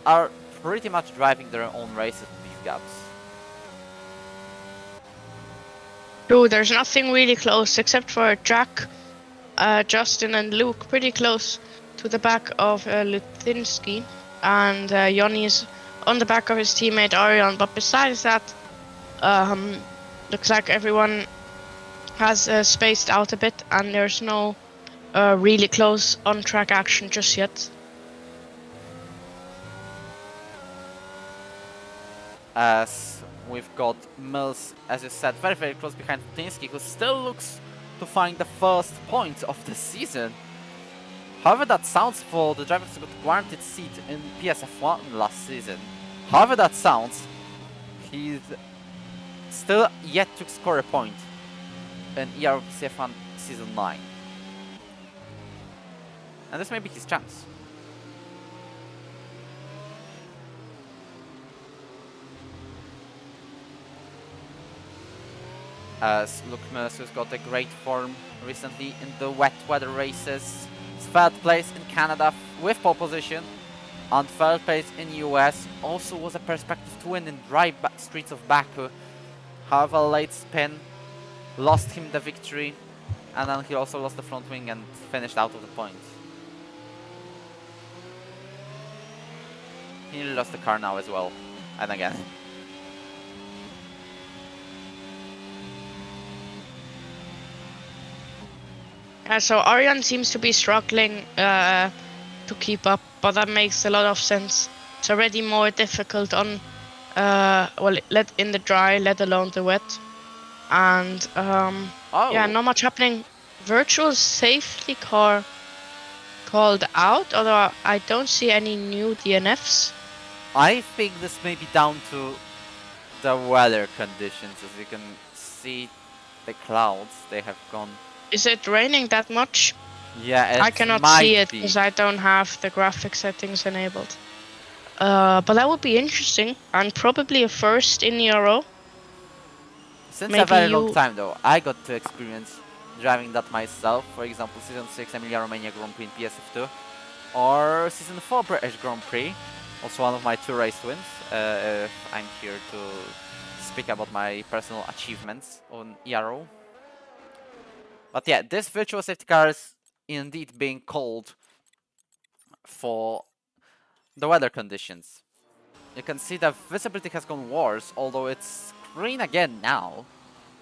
are pretty much driving their own races with these gaps. True, there's nothing really close except for Jack, Justin and Luke, pretty close to the back of Luthinsky, and Jonny's on the back of his teammate Arion. But besides that, looks like everyone has spaced out a bit, and there's no really close on-track action just yet. As we've got Mills, as you said, very, very close behind Luthinsky, who still looks to find the first point of the season. However that sounds for the drivers who got guaranteed seat in PSF1 last season. However that sounds, he's still yet to score a point in Ero Pc F1 Season 9. And this may be his chance. As Luke Mills, who's got a great form recently in the wet weather races, 3rd place in Canada with pole position, and 3rd place in US, also was a perspective to win in dry streets of Baku. However, late spin lost him the victory, and then he also lost the front wing and finished out of the points. He nearly lost the car now as well, and again. So Arion seems to be struggling to keep up, but that makes a lot of sense. It's already more difficult on, in the dry, let alone the wet. And yeah, not much happening. Virtual safety car called out, although I don't see any new DNFs. I think this may be down to the weather conditions. As you can see, the clouds, they have gone. Is it raining that much? Yeah, I cannot see it because I don't have the graphic settings enabled. But that would be interesting, and probably a first in Ero. Since maybe a very long time though, I got to experience driving that myself. For example, Season 6 Emilia-Romagna Grand Prix in PSF2, or Season 4 British Grand Prix, also one of my 2 race wins. If I'm here to speak about my personal achievements on Ero. But yeah, this virtual safety car is indeed being called for the weather conditions. You can see the visibility has gone worse, although it's green again now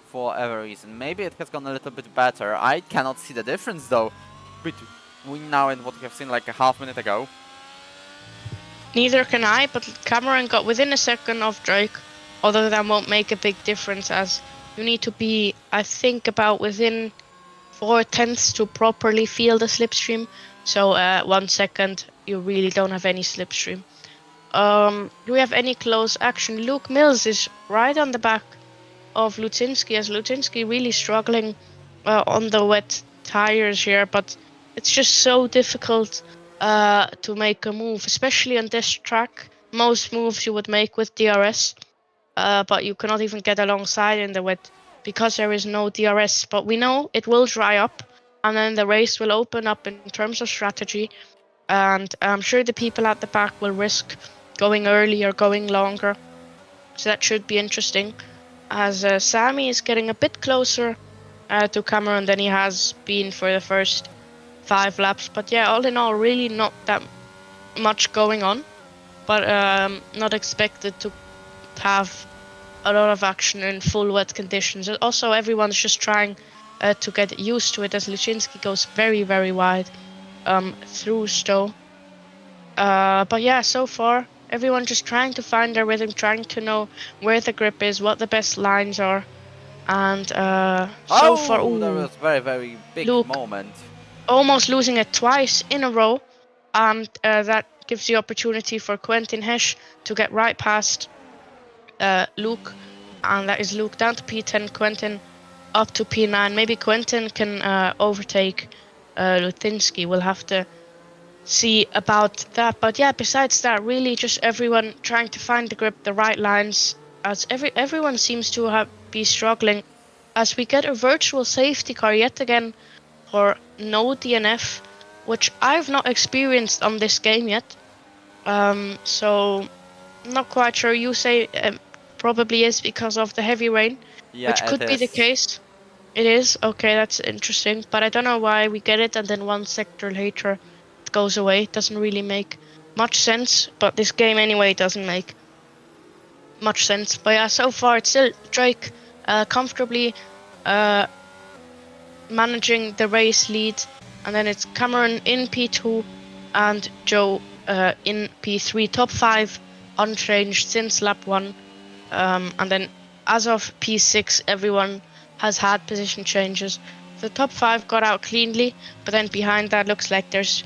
for whatever reason. Maybe it has gone a little bit better. I cannot see the difference though between now and what we have seen like a half minute ago. Neither can I, but Cameron got within a second of Drake, although that won't make a big difference as you need to be, I think, about within 4/10 to properly feel the slipstream. So 1 second, you really don't have any slipstream. Do we have any close action? Luke Mills is right on the back of Luthinsky, as Luthinsky really struggling on the wet tires here, but it's just so difficult to make a move, especially on this track. Most moves you would make with DRS, but you cannot even get alongside in the wet because there is no DRS. But we know it will dry up, and then the race will open up in terms of strategy. And I'm sure the people at the back will risk going early or going longer. So that should be interesting, as Sammy is getting a bit closer to Cameron than he has been for the first 5 laps. But yeah, all in all, really not that much going on, but not expected to have a lot of action in full wet conditions. And also, everyone's just trying to get used to it, as Luczynski goes very, very wide through Stowe. But yeah, so far, everyone just trying to find their rhythm, trying to know where the grip is, what the best lines are. And so far, that was very, very big Luke moment. almost losing it twice in a row. And that gives the opportunity for Quentin Hesch to get right past Luke. And that is Luke down to P10, Quentin up to P9. Maybe Quentin can overtake Luthinsky. We'll have to see about that. But yeah, besides that, really just everyone trying to find the grip, the right lines, as everyone seems to be struggling, as we get a virtual safety car yet again for no DNF, which I've not experienced on this game yet. So not quite sure. You say probably is because of the heavy rain, Yeah, which could be the case. It is? Okay, that's interesting. But I don't know why we get it and then one sector later it goes away. It doesn't really make much sense. But this game anyway doesn't make much sense. But yeah, so far it's still Drake comfortably managing the race lead. And then it's Cameron in P2 and Joe in P3. Top 5 unchanged since lap 1. And then as of P6, everyone has had position changes. The top 5 got out cleanly, but then behind that looks like there's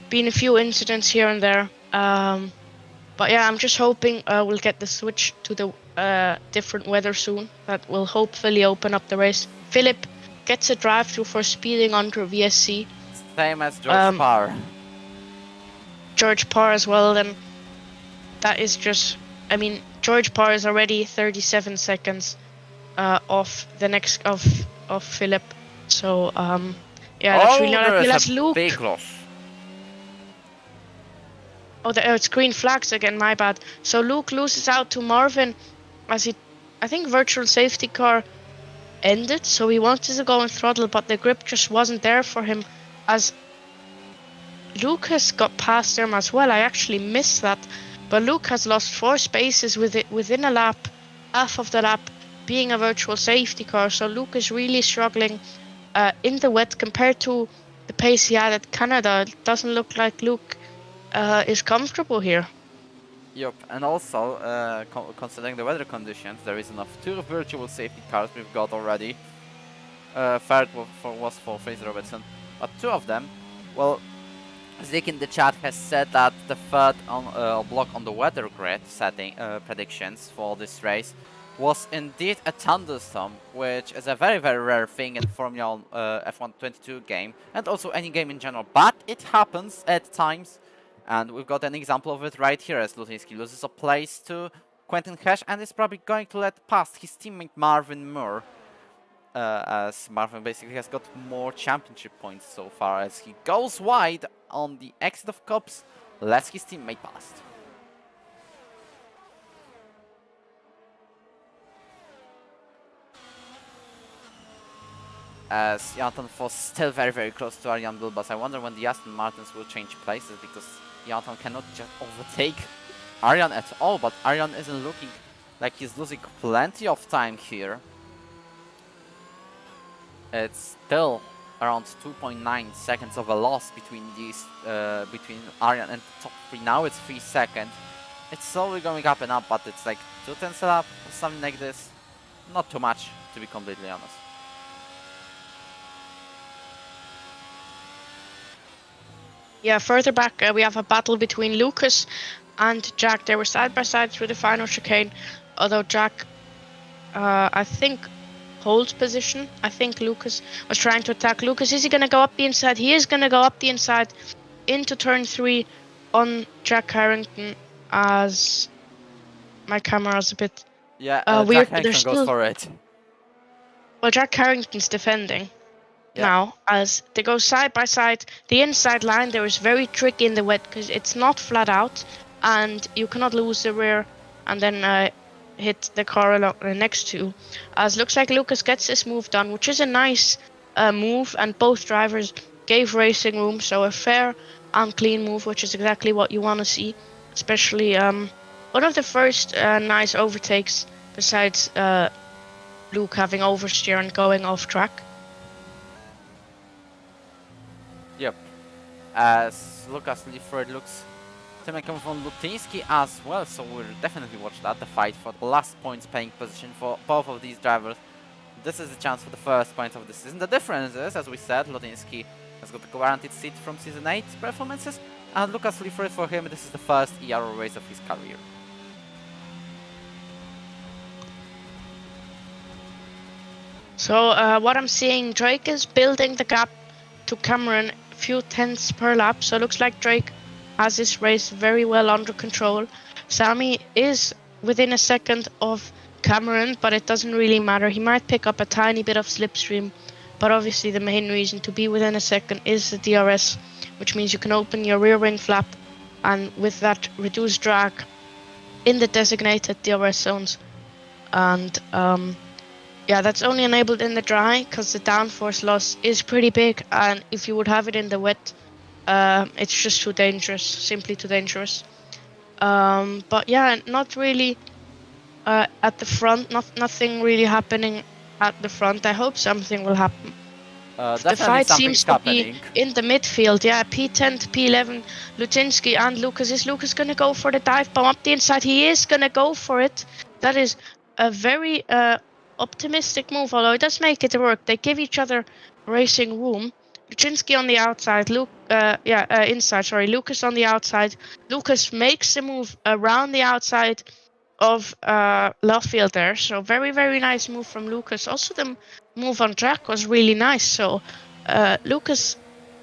been a few incidents here and there. But yeah, I'm just hoping we'll get the switch to the different weather soon. That will hopefully open up the race. Philip gets a drive-through for speeding under VSC. Same as George Parr. George Parr as well, and that is just, I mean, George Parr is already 37 seconds off the next of Philip. So yeah, that's really not ideal. That's Luke. Big loss. Oh, it's green flags again. My bad. So Luke loses out to Marvin, as I think virtual safety car ended. So he wanted to go and throttle, but the grip just wasn't there for him. As Lucas got past him as well. I actually missed that. But Luke has lost 4 spaces within a lap, half of the lap being a virtual safety car. So Luke is really struggling in the wet compared to the pace he had at Canada. It doesn't look like Luke is comfortable here. Yep, and also considering the weather conditions, there is enough 2 virtual safety cars we've got already. Third was for Fraser Robertson, but 2 of them, well, Zik in the chat has said that the third block on the weather grid setting predictions for this race was indeed a thunderstorm, which is a very, very rare thing in Formula F1 22 game, and also any game in general, but it happens at times, and we've got an example of it right here as Luthinsky loses a place to Quentin Hesch and is probably going to let past his teammate Marvin Moore, as Marvin basically has got more championship points so far as he goes wide on the exit of Cups, lets his teammate past. As Jonathan was still very, very close to Arjan Bilbas. I wonder when the Aston Martins will change places, because Jonathan cannot just overtake Arjan at all, but Arjan isn't looking like he's losing plenty of time here. It's still around 2.9 seconds of a loss between these, between Arjan and the top 3. Now it's 3 seconds. It's slowly going up and up, but it's like 2/10 a lap or something like this. Not too much, to be completely honest. Yeah, further back we have a battle between Lucas and Jack. They were side by side through the final chicane, although Jack, I think, hold position. I think Lucas was trying to attack. Lucas, is he going to go up the inside? He is going to go up the inside into turn 3 on Jack Harrington, as my camera's a bit weird. Jack But there's Hanson goes still... for it. Well, Jack Harrington's defending Yeah. now as they go side by side. The inside line there is very tricky in the wet because it's not flat out and you cannot lose the rear and then hit the car next to. As looks like Lucas gets this move done, which is a nice move, and both drivers gave racing room, so a fair and clean move, which is exactly what you want to see. Especially one of the first nice overtakes besides Luke having oversteer and going off track. Yep. As Lucas Liefeld looks to make move on Lutinsky as well, so we'll definitely watch that. The fight for the last points paying position for both of these drivers. This is a chance for the first points of the season. The difference is, as we said, Lutinsky has got a guaranteed seat from Season 8 performances, and Lucas Liefeld, for him, this is the first ERO race of his career. So what I'm seeing, Drake is building the gap to Cameron a few tenths per lap. So it looks like Drake has this race very well under control. Sammy is within a second of Cameron, but it doesn't really matter. He might pick up a tiny bit of slipstream, but obviously the main reason to be within a second is the DRS, which means you can open your rear wing flap and with that reduced drag in the designated DRS zones. And yeah, that's only enabled in the dry because the downforce loss is pretty big, and if you would have it in the wet, it's just too dangerous, simply too dangerous. But yeah, not really at the front, nothing really happening at the front. I hope something will happen. The fight seems to be in the midfield. Yeah, P10 to P11, Lutinsky and Lucas. Is Lucas going to go for the dive bomb up the inside? He is going to go for it. That is a very optimistic move, although it does make it work. They give each other racing room. Lutinsky on the outside, inside, sorry, Lucas on the outside. Lucas makes the move around the outside of Luffield there, so very, very nice move from Lucas. Also the move on track was really nice, so Lucas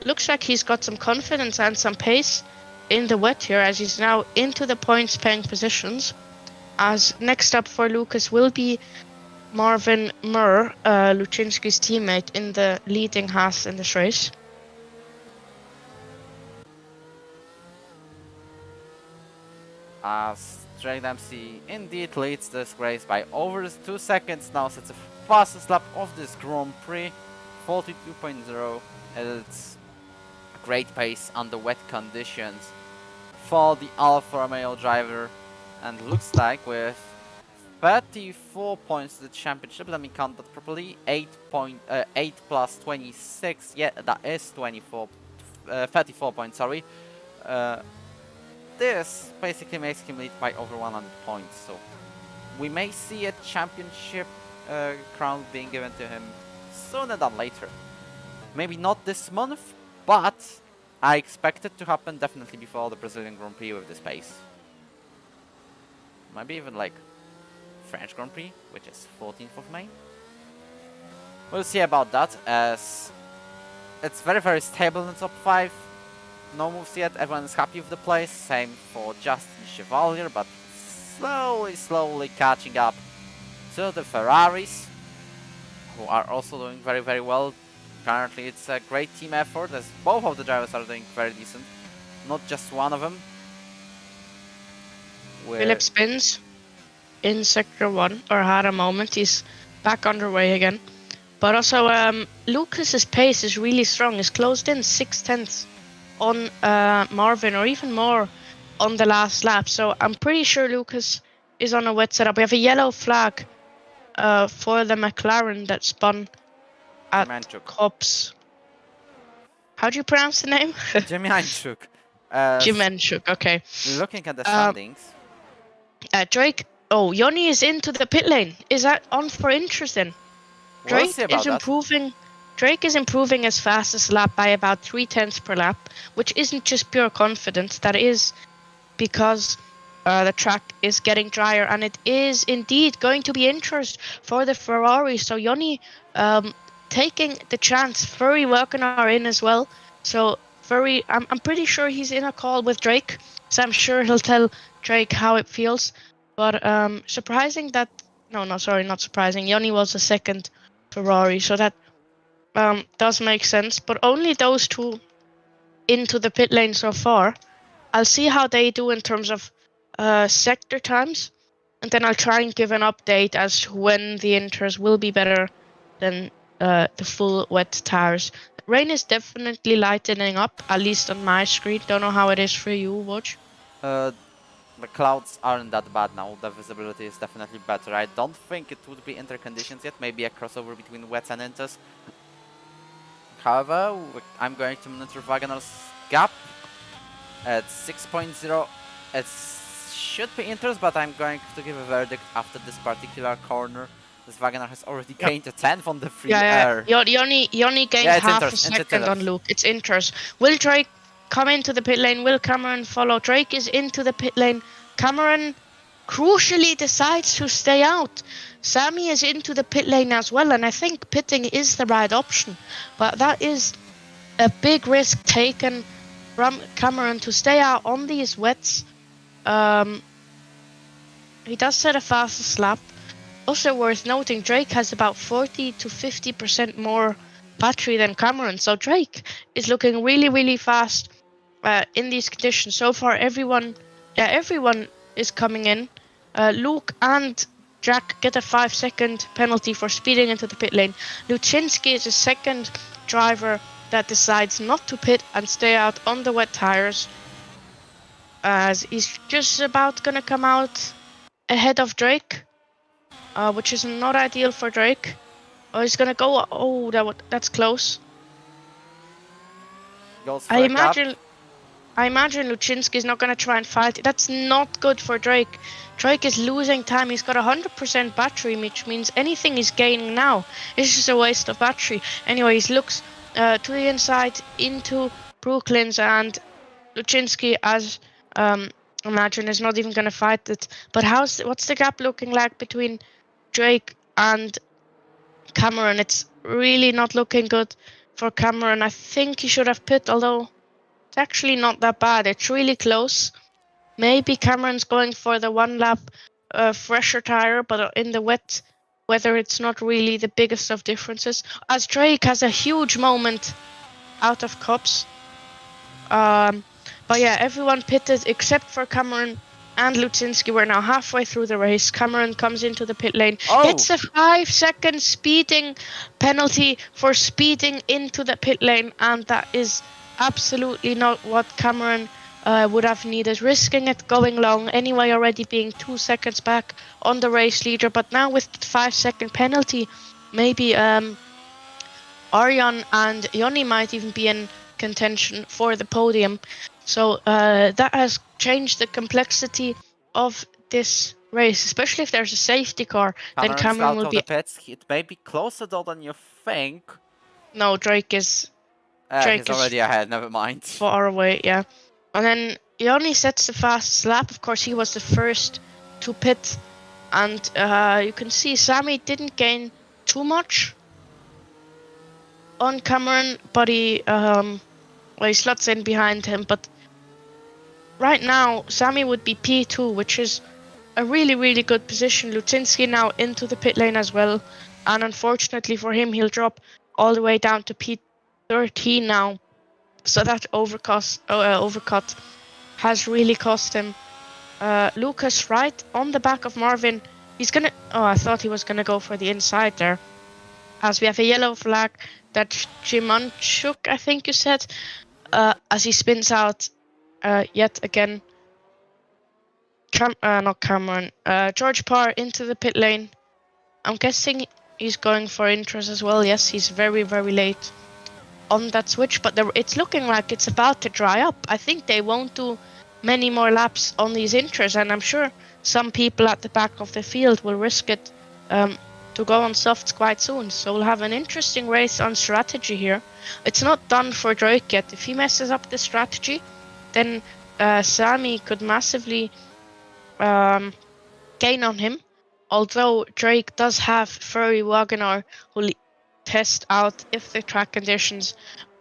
looks like he's got some confidence and some pace in the wet here, as he's now into the points paying positions. As next up for Lucas will be Marvin Murr, Lutinsky's teammate in the leading Haas in this race. As Drake Dempsey indeed leads this race by over 2 seconds now, sets the fastest lap of this Grand Prix, 42.0. It's a great pace under wet conditions for the Alfa Romeo driver, and looks like with 34 points to the championship, let me count that properly, 8 plus 26, yeah, that is 34 points, sorry. This basically makes him lead by over 100 points, so we may see a championship crown being given to him sooner than later. Maybe not this month, but I expect it to happen definitely before the Brazilian Grand Prix with this pace. Maybe even like French Grand Prix, which is 14th of May. We'll see about that, as it's very, very stable in the top 5. No moves yet, everyone is happy with the place. Same for Justin Chevalier, but slowly catching up to the Ferraris, who are also doing very, very well. Currently it's a great team effort, as both of the drivers are doing very decent, not just one of them. Philip spins in sector 1, or had a moment. He's back underway again. But also Lucas's pace is really strong. He's closed in 6 tenths on Marvin, or even more on the last lap. So I'm pretty sure Lucas is on a wet setup. We have a yellow flag for the McLaren that spun at Cops. How do you pronounce the name? Jimenchuk. Jimenchuk, okay. Looking at the standings. Drake. Oh, Yoni is into the pit lane. Is that on for interest then? Drake is improving. Drake is improving his fastest lap by about 3 tenths per lap, which isn't just pure confidence. That is because the track is getting drier, and it is indeed going to be interest for the Ferrari. So Yoni taking the chance. Furry Welkenar in as well. So Furry, I'm pretty sure he's in a call with Drake, so I'm sure he'll tell Drake how it feels. But surprising that sorry, not surprising. Yoni was the second Ferrari, so that does make sense. But only those two into the pit lane so far. I'll see how they do in terms of sector times, and then I'll try and give an update as to when the inters will be better than the full wet tires. Rain is definitely lightening up, at least on my screen. Don't know how it is for you, Watch. The clouds aren't that bad now. The visibility is definitely better. I don't think it would be interconditions yet. Maybe a crossover between wets and inters. However, I'm going to monitor Wagoner's gap at 6.0. It should be inters, but I'm going to give a verdict after this particular corner. This Wagoner has already gained a 10th on the free air. Yoni gained half a second on Luke. It's inters. Will Drake come into the pit lane? Will Cameron follow? Drake is into the pit lane. Cameron crucially decides to stay out. Sammy is into the pit lane as well, and I think pitting is the right option. But that is a big risk taken from Cameron to stay out on these wets. He does set a fastest lap. Also worth noting, Drake has about 40 to 50% more battery than Cameron. So Drake is looking really, really fast in these conditions. So far, everyone is coming in. Luke and Jack get a 5-second penalty for speeding into the pit lane. Luczynski is the second driver that decides not to pit and stay out on the wet tires, as he's just about gonna come out ahead of Drake, which is not ideal for Drake. Oh, he's gonna go. Oh, that's close. I imagine Luczynski is not gonna try and fight. That's not good for Drake. Drake is losing time. He's got 100% battery, which means anything he's gaining now is just a waste of battery. Anyway, he looks to the inside into Brooklyn's, and Luczynski, as imagine, is not even gonna fight it. But what's the gap looking like between Drake and Cameron? It's really not looking good for Cameron. I think he should have pit, although it's actually not that bad. It's really close. Maybe Cameron's going for the 1 lap fresher tire, but in the wet weather, it's not really the biggest of differences. As Drake has a huge moment out of cups. But yeah, everyone pitted except for Cameron and Luczynski. We're now halfway through the race. Cameron comes into the pit lane, gets a 5-second speeding penalty for speeding into the pit lane, and that is absolutely not what Cameron would have needed, risking it going long anyway, already being 2 seconds back on the race leader. But now with the 5-second penalty, maybe Arjan and Yoni might even be in contention for the podium. So that has changed the complexity of this race, especially if there's a safety car. Then Cameron will be. The pits. It may be closer though than you think. No, Drake is. He's already ahead. Never mind. Far away, yeah. And then Yoni sets the fastest lap. Of course, he was the first to pit, and you can see Sammy didn't gain too much on Cameron, but he slots in behind him. But right now, Sammy would be P2, which is a really, really good position. Luczynski now into the pit lane as well, and unfortunately for him, he'll drop all the way down to P13 now. So that overcut has really cost him. Lucas right on the back of Marvin. He's gonna. Oh, I thought he was gonna go for the inside there, as we have a yellow flag that Jimanchuk, I think you said, as he spins out yet again. Not Cameron. George Parr into the pit lane. I'm guessing he's going for intros as well. Yes, he's very, very late on that switch, but it's looking like it's about to dry up. I think they won't do many more laps on these intros, and I'm sure some people at the back of the field will risk it to go on softs quite soon. So we'll have an interesting race on strategy here. It's not done for Drake yet. If he messes up the strategy, then Sammy could massively gain on him. Although Drake does have Furry Wagoner who test out if the track conditions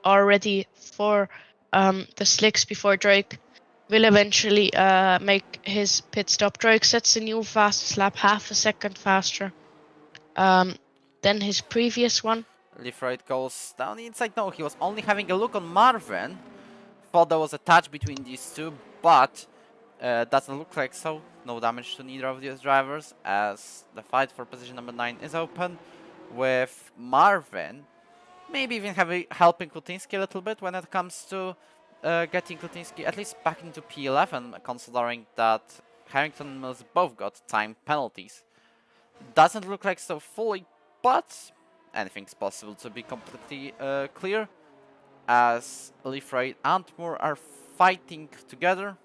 are ready for the slicks before Drake will eventually make his pit stop. Drake sets a new fastest lap, half a second faster than his previous one. Leafroid goes down the inside. No, he was only having a look on Marvin. Thought there was a touch between these two, but doesn't look like so. No damage to neither of these drivers as the fight for position number 9 is open, with Marvin maybe even helping Lutinsky a little bit when it comes to getting Lutinsky at least back into P11, considering that Harrington and Mills both got time penalties. Doesn't look like so fully, but anything's possible, to be completely clear, as Leafroid and Moore are fighting together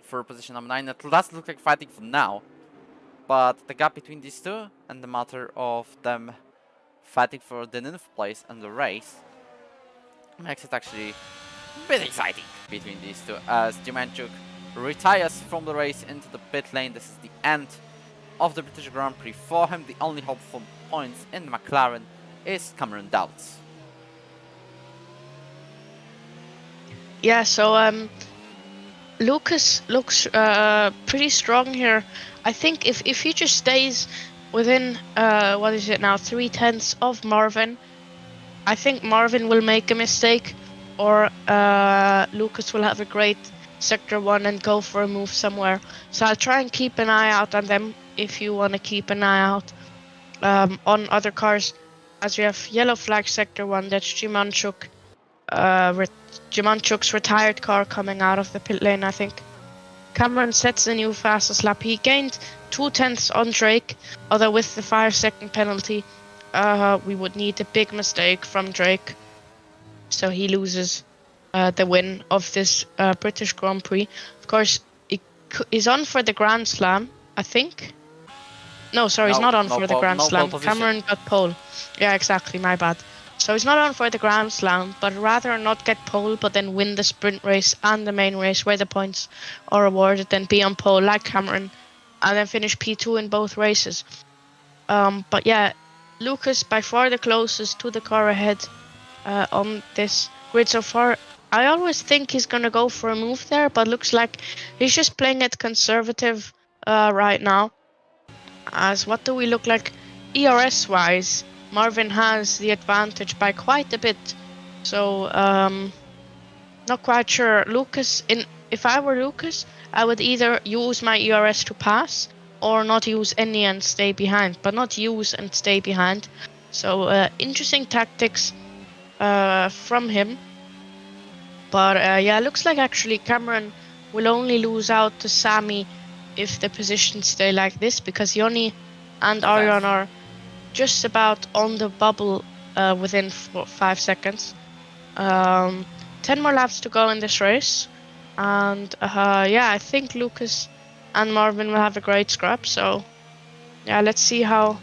for position number 9. It doesn't look like fighting for now, but the gap between these two and the matter of them fighting for the 9th place in the race makes it actually a bit exciting between these two, as Jumanchuk retires from the race into the pit lane. This is the end of the British Grand Prix for him. The only hope for points in McLaren is Cameron Dowds. Yeah, so Lucas looks pretty strong here. I think if he just stays within what is it now, 3/10 of Marvin, I think Marvin will make a mistake, or Lucas will have a great sector 1 and go for a move somewhere. So I'll try and keep an eye out on them if you want to keep an eye out on other cars, as we have yellow flag sector 1. That's Jumanchuk. Jumanchuk's retired car coming out of the pit lane, I think. Cameron sets the new fastest lap. He gained 2/10 on Drake, although with the 5-second penalty, we would need a big mistake from Drake. So he loses the win of this British Grand Prix. Of course, he's on for the Grand Slam, I think. No, sorry, he's not on for the Grand Slam. Cameron got pole. Yeah, exactly, my bad. So he's not on for the Grand Slam, but rather not get pole, but then win the sprint race and the main race where the points are awarded, then be on pole like Cameron, and then finish P2 in both races. But yeah, Lucas by far the closest to the car ahead on this grid so far. I always think he's gonna go for a move there, but looks like he's just playing it conservative right now. As what do we look like ERS wise? Marvin has the advantage by quite a bit, so not quite sure. Lucas, if I were Lucas, I would either use my ERS to pass or not use any and stay behind, but not use and stay behind. So interesting tactics from him. But yeah, looks like actually Cameron will only lose out to Sami if the positions stay like this, because Yoni and Arjan are just about on the bubble within 5 seconds. 10 more laps to go in this race, and yeah, I think Lucas and Marvin will have a great scrap. So yeah, let's see how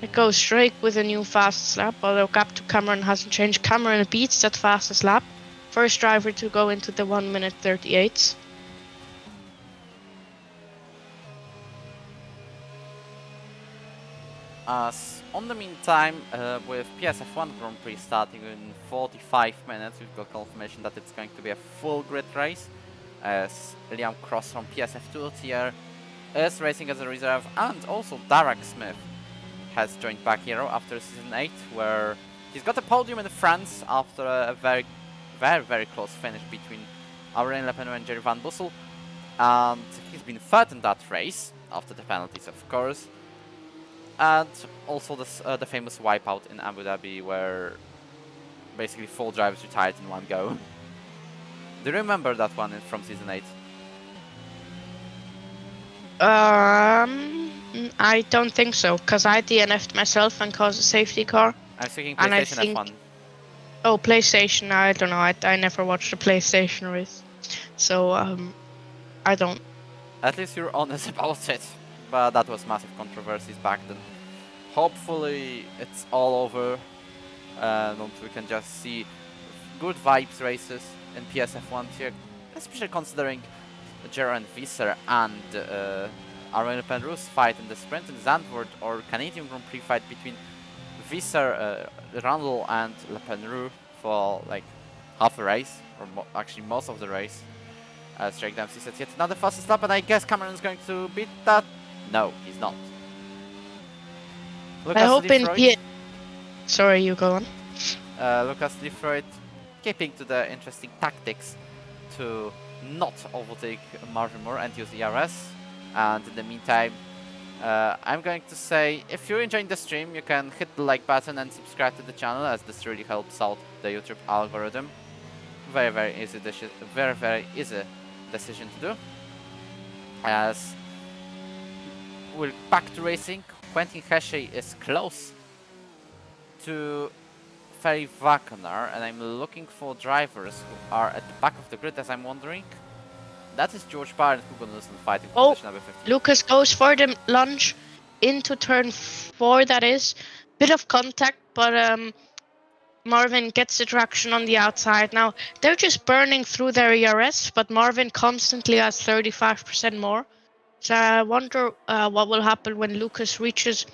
it goes. Drake with a new fastest lap, although gap to Cameron hasn't changed. Cameron beats that fastest lap, first driver to go into the 1:38. As on the meantime, with PSF1 Grand Prix starting in 45 minutes, we've got confirmation that it's going to be a full grid race, as Liam Cross from PSF2 tier is racing as a reserve, and also Darek Smith has joined back Ero after Season 8, where he's got a podium in France after a very close finish between Aurélien Lepenu and Jerry Van Bussel, and he's been third in that race, after the penalties of course. And also the famous wipeout in Abu Dhabi, where basically 4 drivers retired in one go. Do you remember that one from Season 8? I don't think so, because I DNF'd myself and caused a safety car. I'm thinking PlayStation F1. Oh, PlayStation, I don't know, I never watched a PlayStation race. So, I don't. At least you're honest about it. But that was massive controversies back then. Hopefully it's all over and we can just see good vibes races in PSF1 tier, especially considering Jero and Visser and Arwen Penrose fight in the sprint in Zandvoort, or Canadian Grand Prix fight between Visser, Randall and Le Penrose for like half a race, or actually most of the race. As Drake Dempsey said, yet another fastest lap, and I guess Cameron's going to beat that. No, he's not. I hope Liefroy, Sorry, you go on. Lucas Liefroy keeping to the interesting tactics to not overtake Marvin Moore and use ERS. And in the meantime, I'm going to say, if you're enjoying the stream, you can hit the like button and subscribe to the channel, as this really helps out the YouTube algorithm. Very easy decision, very easy decision to do. As we're back to racing, Quentin Heshe is close to Ferry Wagner, and I'm looking for drivers who are at the back of the grid, as I'm wondering. That is George Barr and Hugo Nilsson fighting for position number 15. Lucas goes for the lunge into turn 4, that is. Bit of contact, but Marvin gets the traction on the outside. Now, they're just burning through their ERS, but Marvin constantly has 35% more. So I wonder what will happen when Lucas reaches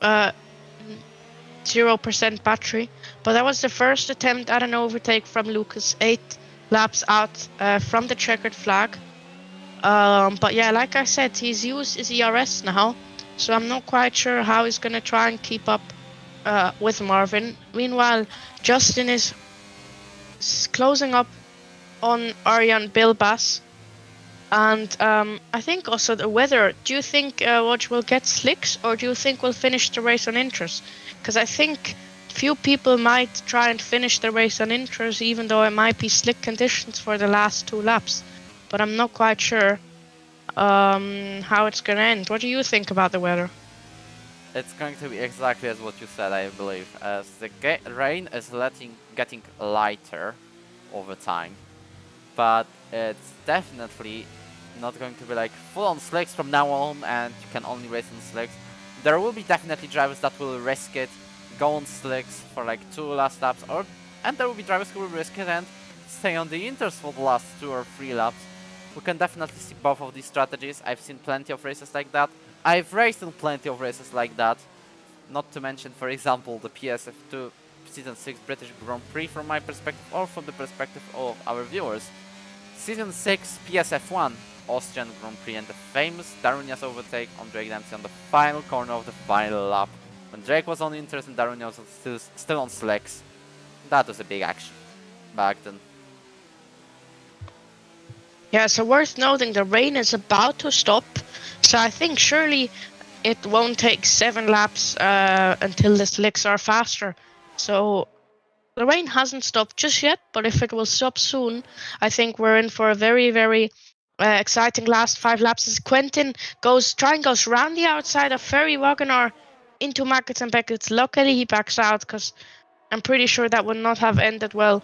0% battery. But that was the first attempt at an overtake from Lucas, 8 laps out from the checkered flag. But yeah, like I said, he's used his ERS now, so I'm not quite sure how he's going to try and keep up with Marvin. Meanwhile, Justin is closing up on Arjan Bilbas. And I think also the weather. Do you think Wodge will get slicks, or do you think we'll finish the race on inters? Because I think few people might try and finish the race on inters, even though it might be slick conditions for the last 2 laps. But I'm not quite sure how it's going to end. What do you think about the weather? It's going to be exactly as what you said, I believe, as the rain is getting lighter over time, but it's definitely not going to be like full-on slicks from now on, and you can only race on slicks. There will be definitely drivers that will risk it, go on slicks for like 2 last laps, and there will be drivers who will risk it and stay on the inters for the last 2 or 3 laps. We can definitely see both of these strategies. I've seen plenty of races like that. I've raced in plenty of races like that. Not to mention, for example, the PSF2 Season 6 British Grand Prix from my perspective, or from the perspective of our viewers. Season 6 PSF1 Austrian Grand Prix, and the famous Darunia's overtake on Drake Dempsey on the final corner of the final lap. When Drake was on inters and Darunia was still on slicks. That was a big action back then. Yeah, so worth noting, the rain is about to stop, so I think surely it won't take 7 laps until the slicks are faster. So the rain hasn't stopped just yet, but if it will stop soon, I think we're in for a very exciting last 5 laps. As Quentin goes round the outside of Ferry Wagner into Mackett and Beckett. Luckily he backs out, because I'm pretty sure that would not have ended well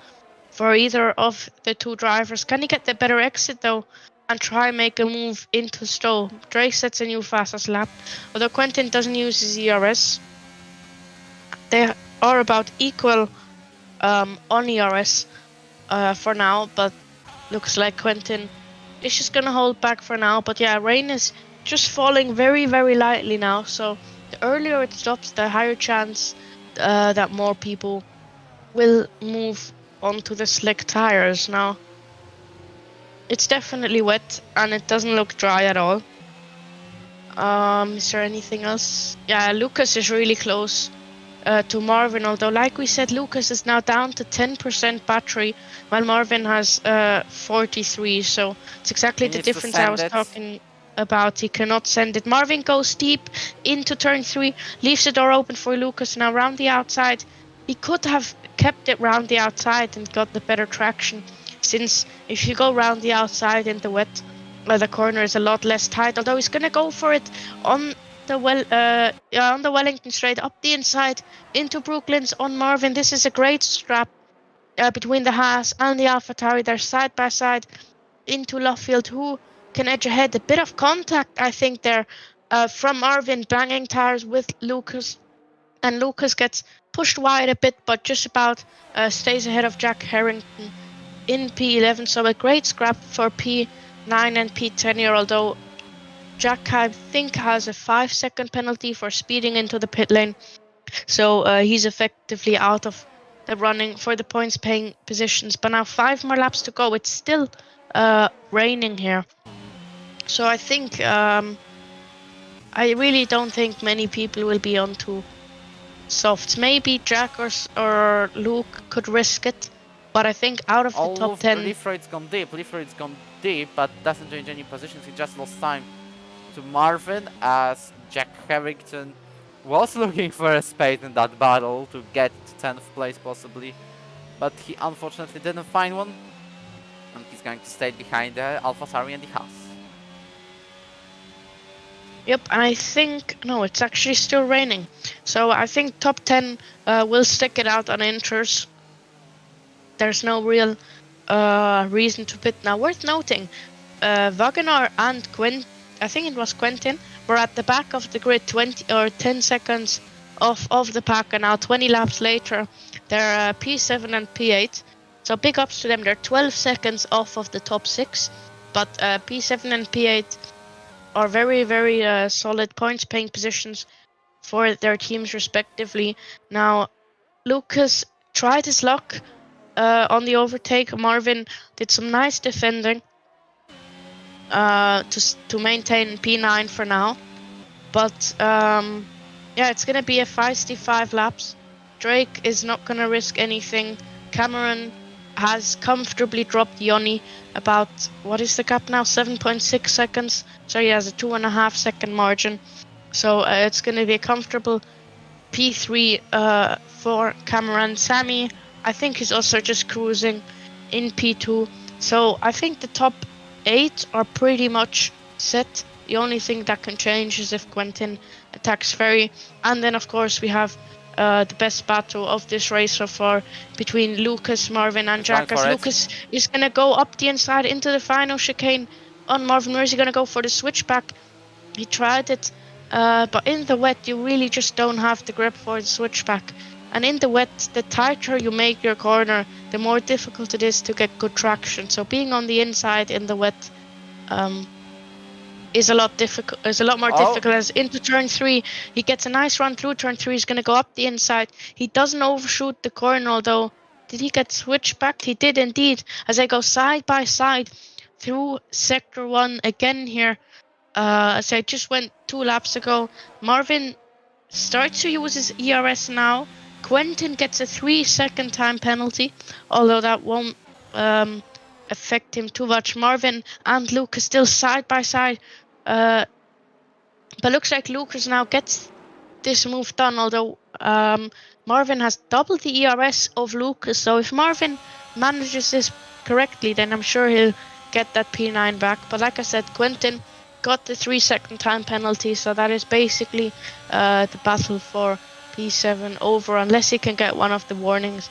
for either of the 2 drivers. Can he get the better exit though and try and make a move into Stowe? Drake sets a new fastest lap, although Quentin doesn't use his ERS. They are about equal on ERS for now, but looks like Quentin is just gonna hold back for now. But yeah, rain is just falling very lightly now, so the earlier it stops, the higher chance that more people will move onto the slick tires. Now it's definitely wet and it doesn't look dry at all. Is there anything else? Yeah, Lucas is really close to Marvin, although like we said, Lucas is now down to 10% battery while Marvin has 43, so it's exactly the difference I was talking about. He cannot send it. Marvin goes deep into turn 3, leaves the door open for Lucas. Now round the outside, he could have kept it round the outside and got the better traction, since if you go round the outside in the wet, the corner is a lot less tight, although he's gonna go for it on the Wellington straight, up the inside into Brooklands on Marvin. This is a great scrap between the Haas and the AlphaTauri. They're side by side into Luffield, who can edge ahead. A bit of contact, I think, there from Marvin, banging tires with Lucas, and Lucas gets pushed wide a bit, but just about stays ahead of Jack Harrington in P11. So a great scrap for P11 9 and P10 here, although Jack, I think, has a 5-second penalty for speeding into the pit lane. So he's effectively out of the running for the points paying positions. But now 5 more laps to go. It's still raining here. So I think I really don't think many people will be onto softs. Maybe Jack or Luke could risk it. But I think out of the top 10... Leafroyd's gone deep, but doesn't change any positions. He just lost time to Marvin as Jack Harrington was looking for a spade in that battle to get to 10th place possibly, but he unfortunately didn't find one, and he's going to stay behind the AlphaTauri and the Haas. Yep, and I think... No, it's actually still raining. So I think top 10 will stick it out on inters. There's no real reason to pit. Now, worth noting, Wagner and Quentin, I think it was Quentin, were at the back of the grid 20 or 10 seconds off of the pack, and now 20 laps later, they're P7 and P8. So big ups to them. They're 12 seconds off of the top 6, but P7 and P8 are very, very solid points paying positions for their teams respectively. Now, Lucas tried his luck on the overtake. Marvin did some nice defending to maintain P9 for now. But yeah, it's going to be a feisty 5 laps. Drake is not going to risk anything. Cameron has comfortably dropped Yoni about, what is the gap now? 7.6 seconds. So he has a 2.5 second margin. So it's going to be a comfortable P3 for Cameron. Sammy, I think, is also just cruising in P2. So I think the top 8 are pretty much set. The only thing that can change is if Quentin attacks Ferry. And then, of course, we have the best battle of this race so far between Lucas, Marvin, and Jack. As Lucas is going to go up the inside into the final chicane on Marvin. Where is he going to go for the switchback? He tried it, but in the wet, you really just don't have the grip for the switchback. And in the wet, the tighter you make your corner, the more difficult it is to get good traction. So being on the inside in the wet is a lot more difficult. As into turn 3, he gets a nice run through turn 3. He's going to go up the inside. He doesn't overshoot the corner, although did he get switched back? He did indeed, as I go side by side through sector 1 again here. As I just went 2 laps ago. Marvin starts to use his ERS now. Quentin gets a 3-second time penalty, although that won't affect him too much. Marvin and Lucas still side by side. But looks like Lucas now gets this move done, although Marvin has doubled the ERS of Lucas. So if Marvin manages this correctly, then I'm sure he'll get that P9 back. But like I said, Quentin got the 3-second time penalty, so that is basically the battle for P7 over, unless he can get one of the warnings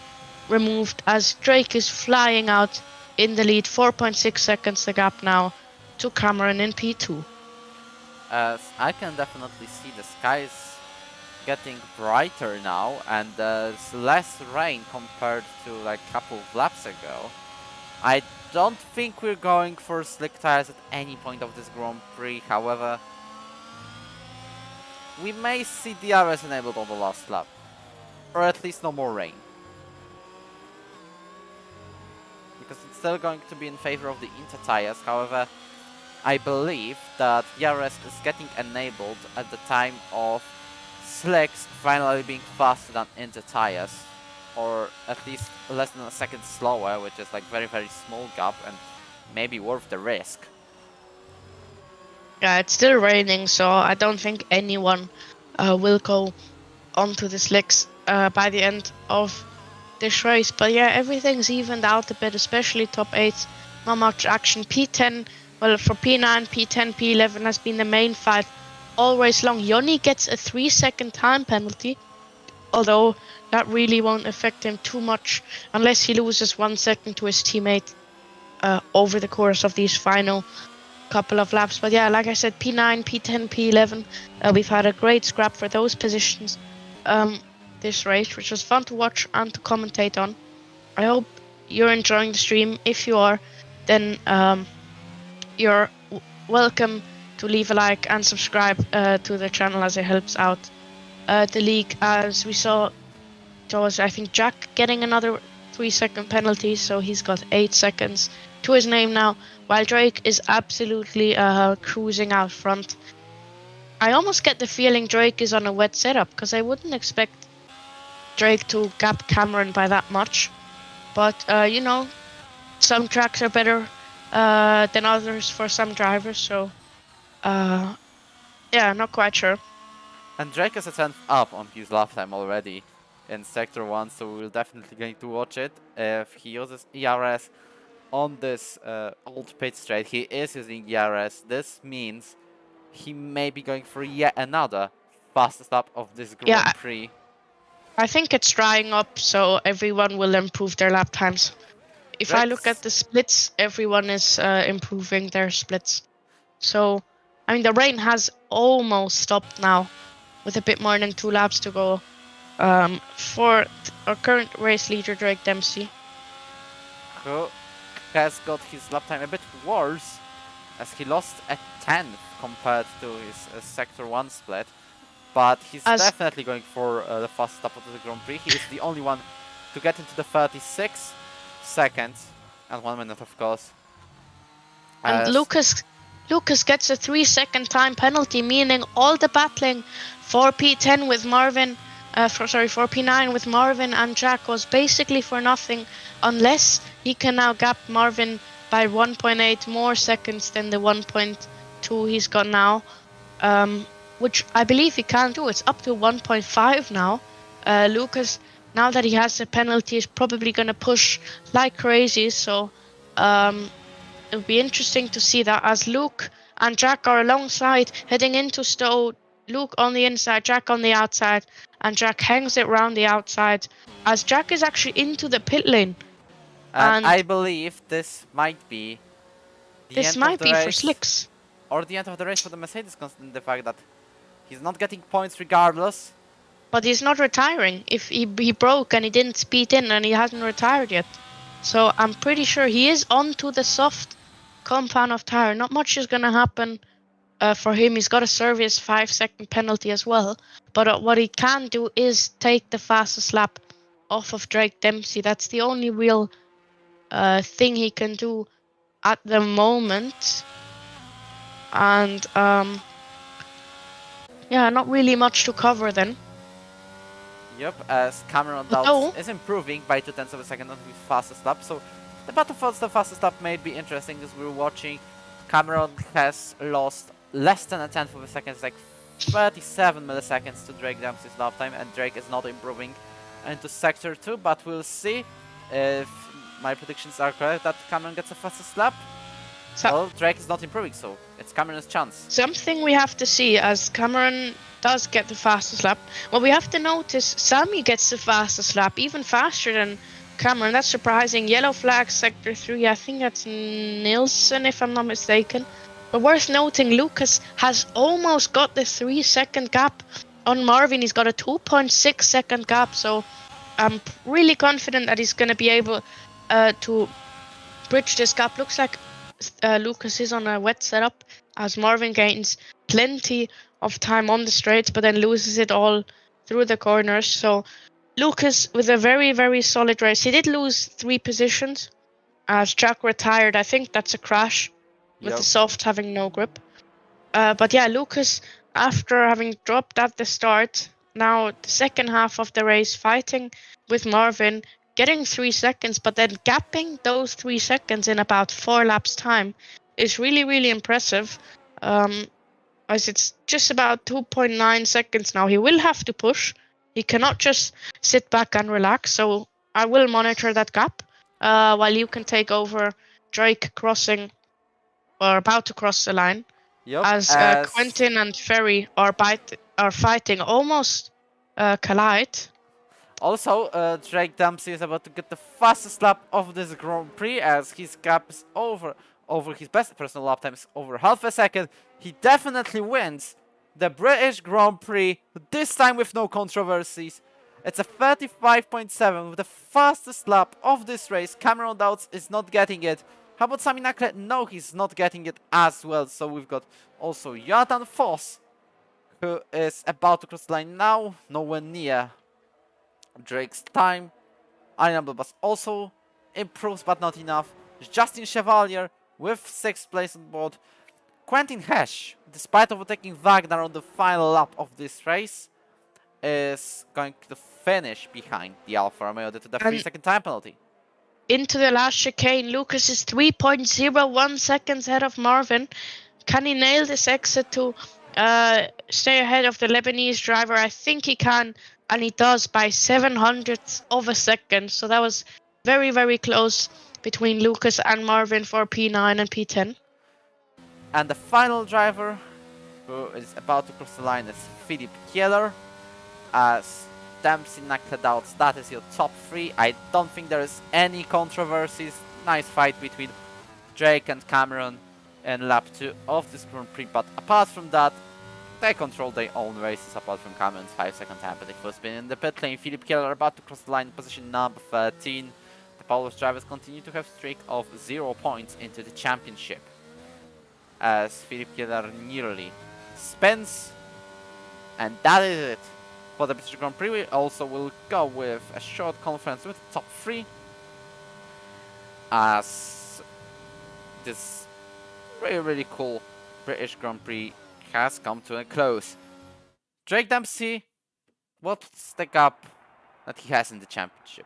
removed, as Drake is flying out in the lead. 4.6 seconds the gap now to Cameron in P2. I can definitely see the skies getting brighter now, and there's less rain compared to like a couple of laps ago. I don't think we're going for slick tires at any point of this Grand Prix. However, we may see DRS enabled on the last lap, or at least no more rain, because it's still going to be in favor of the Inter tires. However, I believe that DRS is getting enabled at the time of slicks finally being faster than Inter tires, or at least less than a second slower, which is like very small gap and maybe worth the risk. Yeah, it's still raining, so I don't think anyone will go onto the slicks by the end of this race. But yeah, everything's evened out a bit, especially top 8. Not much action. P10, well, for P9, P10, P11 has been the main fight all race long. Yoni gets a 3-second time penalty, although that really won't affect him too much unless he loses 1 second to his teammate over the course of these final couple of laps. But yeah, like I said, P9, P10, P11, we've had a great scrap for those positions this race, which was fun to watch and to commentate on. I hope you're enjoying the stream. If you are, then you're welcome to leave a like and subscribe to the channel, as it helps out the league. As we saw, there was, I think, Jack getting another 3-second penalty, so he's got 8 seconds to his name now, while Drake is absolutely cruising out front. I almost get the feeling Drake is on a wet setup, because I wouldn't expect Drake to gap Cameron by that much. But, you know, some tracks are better than others for some drivers, so yeah, not quite sure. And Drake is a 10th up on his lap time already in Sector 1, so we're definitely going to watch it. If he uses ERS on this old pit straight, he is using ERS. This means he may be going for yet another fastest lap of this Grand Prix. I think it's drying up, so everyone will improve their lap times. If I look at the splits, everyone is improving their splits. So, I mean, the rain has almost stopped now, with a bit more than 2 laps to go. For our current race leader, Drake Dempsey, who has got his lap time a bit worse, as he lost a 10th compared to his Sector 1 split. But he's definitely going for the fastest lap of the Grand Prix. He is the only one to get into the 36 seconds and 1 minute, of course. And Lucas gets a 3-second time penalty, meaning all the battling for P10 with Marvin, for P9 with Marvin and Jack was basically for nothing, unless he can now gap Marvin by 1.8 more seconds than the 1.2 he's got now, which I believe he can do. It's up to 1.5 now. Lucas, now that he has a penalty, is probably going to push like crazy, so it'll be interesting to see that, as Luke and Jack are alongside heading into Stowe. Luke on the inside, Jack on the outside, and Jack hangs it round the outside, as Jack is actually into the pit lane. And I believe this might be the end of the race. For Slicks. Or the end of the race for the Mercedes, considering the fact that he's not getting points regardless. But he's not retiring. If he broke and he didn't speed in, and he hasn't retired yet. So I'm pretty sure he is onto the soft compound of tire. Not much is going to happen for him. He's got to serve his 5-second penalty as well. But what he can do is take the fastest lap off of Drake Dempsey. That's the only real thing he can do at the moment. And yeah, not really much to cover then. Yep, as Cameron Dowds is improving by 0.2 of a second on his fastest lap. So the battle for the fastest lap may be interesting, as we're watching. Cameron has lost less than 1/10 of a second. It's like 37 milliseconds to Drake Dempsey's lap time, and Drake is not improving into Sector 2, but we'll see if my predictions are correct that Cameron gets a fastest lap. Well, Drake is not improving, so it's Cameron's chance. Something we have to see, as Cameron does get the fastest lap. Well, we have to notice Sammy gets the fastest lap, even faster than Cameron. That's surprising. Yellow flag, Sector 3. I think that's Nilsson, if I'm not mistaken. But worth noting, Lucas has almost got the 3-second gap on Marvin. He's got a 2.6-second gap, so I'm really confident that he's going to be able to bridge this gap. Looks like Lucas is on a wet setup, as Marvin gains plenty of time on the straights, but then loses it all through the corners. So Lucas with a very, very solid race. He did lose 3 positions as Jack retired. I think that's a crash with the soft having no grip. But yeah, Lucas, after having dropped at the start, now the second half of the race, fighting with Marvin, getting 3 seconds, but then gapping those 3 seconds in about 4 laps time is really, really impressive. As it's just about 2.9 seconds now. He will have to push. He cannot just sit back and relax. So I will monitor that gap while you can take over Drake crossing, or about to cross the line. As Quentin and Ferry are fighting, almost collide. Also, Drake Dempsey is about to get the fastest lap of this Grand Prix, as his gap is over his best personal lap time is over half a second. He definitely wins the British Grand Prix, this time with no controversies. It's a 35.7 with the fastest lap of this race. Cameron Dowds is not getting it. How about Sami Nakle? No, he's not getting it as well. So we've got also Jonathan Foss, who is about to cross the line now, nowhere near Drake's time. Iron Bus also improves, but not enough. Justin Chevalier with 6th place on board. Quentin Hesh, despite overtaking Wagner on the final lap of this race, is going to finish behind the Alfa Romeo due to the 3-second time penalty. Into the last chicane, Lucas is 3.01 seconds ahead of Marvin. Can he nail this exit to stay ahead of the Lebanese driver? I think he can, and he does by 700ths of a second. So that was very, very close between Lucas and Marvin for P9 and P10. And the final driver who is about to cross the line is Philip Keller, as Dempsey knocked out. That is your top 3. I don't think there is any controversies. Nice fight between Drake and Cameron in lap 2 of this Grand Prix, but apart from that, they control their own races apart from Cameron's 5-second time penalty for spin in the pit lane. Philip Keller about to cross the line in position number 13. The Polish drivers continue to have a streak of 0 points into the championship, as Philip Keller nearly spins. And that is it for the British Grand Prix. We also will go with a short conference with the top 3, as this really cool British Grand Prix has come to a close. Drake Dempsey, what's the gap that he has in the championship?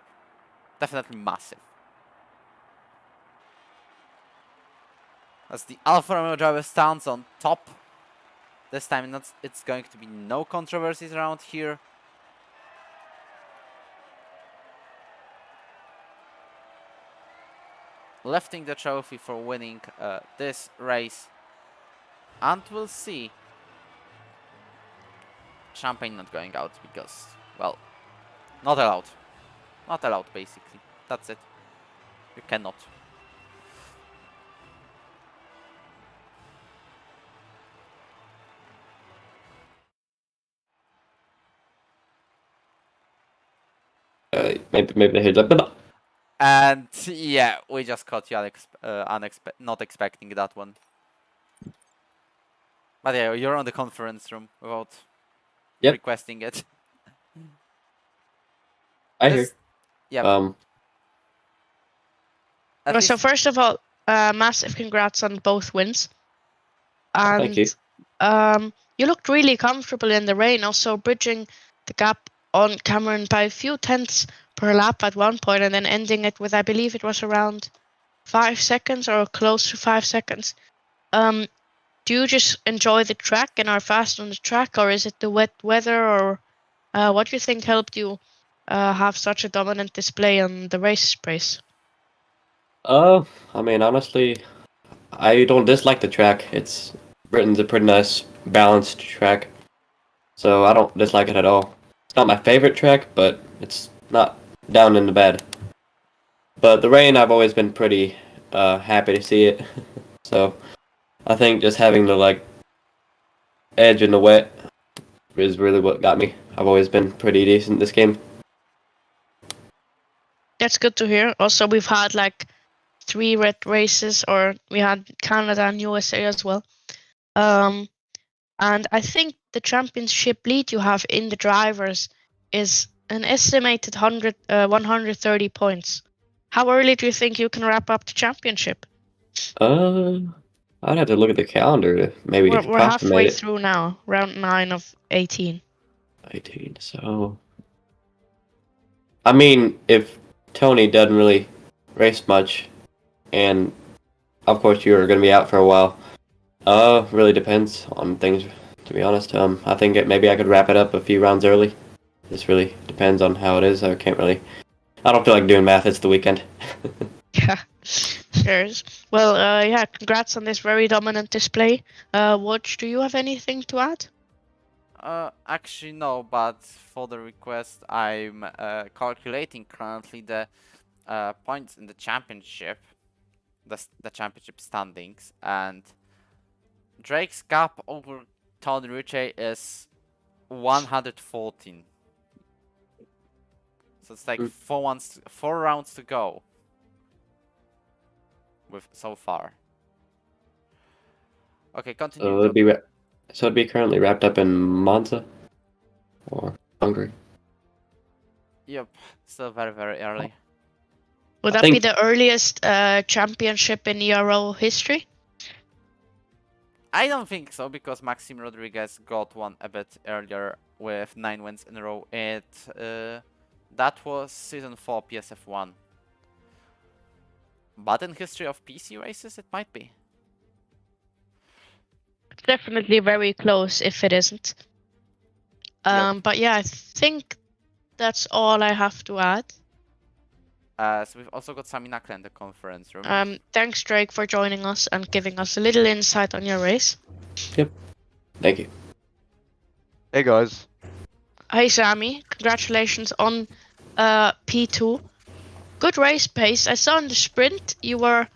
Definitely massive. As the Alfa Romeo driver stands on top. This time it's going to be no controversies around here. Lifting the trophy for winning this race. And we'll see. Champagne not going out because, well, not allowed. Not allowed, basically. That's it. You cannot. Maybe the heads up, but And yeah, we just caught you not expecting that one. But yeah, you're on the conference room without requesting it. I hear. Yeah. So first of all, massive congrats on both wins. And thank you. You looked really comfortable in the rain, also bridging the gap on Cameron by a few tenths per lap at one point, and then ending it with, I believe it was around 5 seconds or close to 5 seconds. Do you just enjoy the track and are fast on the track, or is it the wet weather, or what do you think helped you have such a dominant display on the race pace? I mean, honestly, I don't dislike the track. Britain's a pretty nice, balanced track, so I don't dislike it at all. It's not my favorite track, but it's not down in the bad. But the rain, I've always been pretty happy to see it. So I think just having the edge in the wet is really what got me. I've always been pretty decent this game. That's good to hear. Also, we've had 3 red races, or we had Canada and USA as well. And I think the championship lead you have in the drivers is an estimated 130 points. How early do you think you can wrap up the championship? I'd have to look at the calendar to maybe We're approximate halfway it. through now, round 9 of 18. 18, so... I mean, if Tony doesn't really race much, and of course you're going to be out for a while, really depends on things, to be honest. I think maybe I could wrap it up a few rounds early. This really depends on how it is. I don't feel like doing math. It's the weekend. Yeah, sure. Well, yeah, congrats on this very dominant display. Watch, do you have anything to add? Actually no, but for the request, I'm calculating currently the points in the championship, the championship standings, and Drake's gap over Tony Ritchie is 114. So it's like 4 rounds to go. with so far. Okay, continue. So it'd be currently wrapped up in Monza or Hungary. Yep, still very, very early. Would I that be think- the earliest championship in Ero history? I don't think so, because Maxime Rodriguez got one a bit earlier with 9 wins in a row. That was season 4 PSF1. But in history of PC races, it might be. It's definitely very close if it isn't. Yep. But yeah, I think that's all I have to add. So we've also got Sami Nakla in the conference room. Thanks, Drake, for joining us and giving us a little insight on your race. Thank you. Hey guys. Hey, Sami. Congratulations on P2. Good race pace. I saw in the sprint you were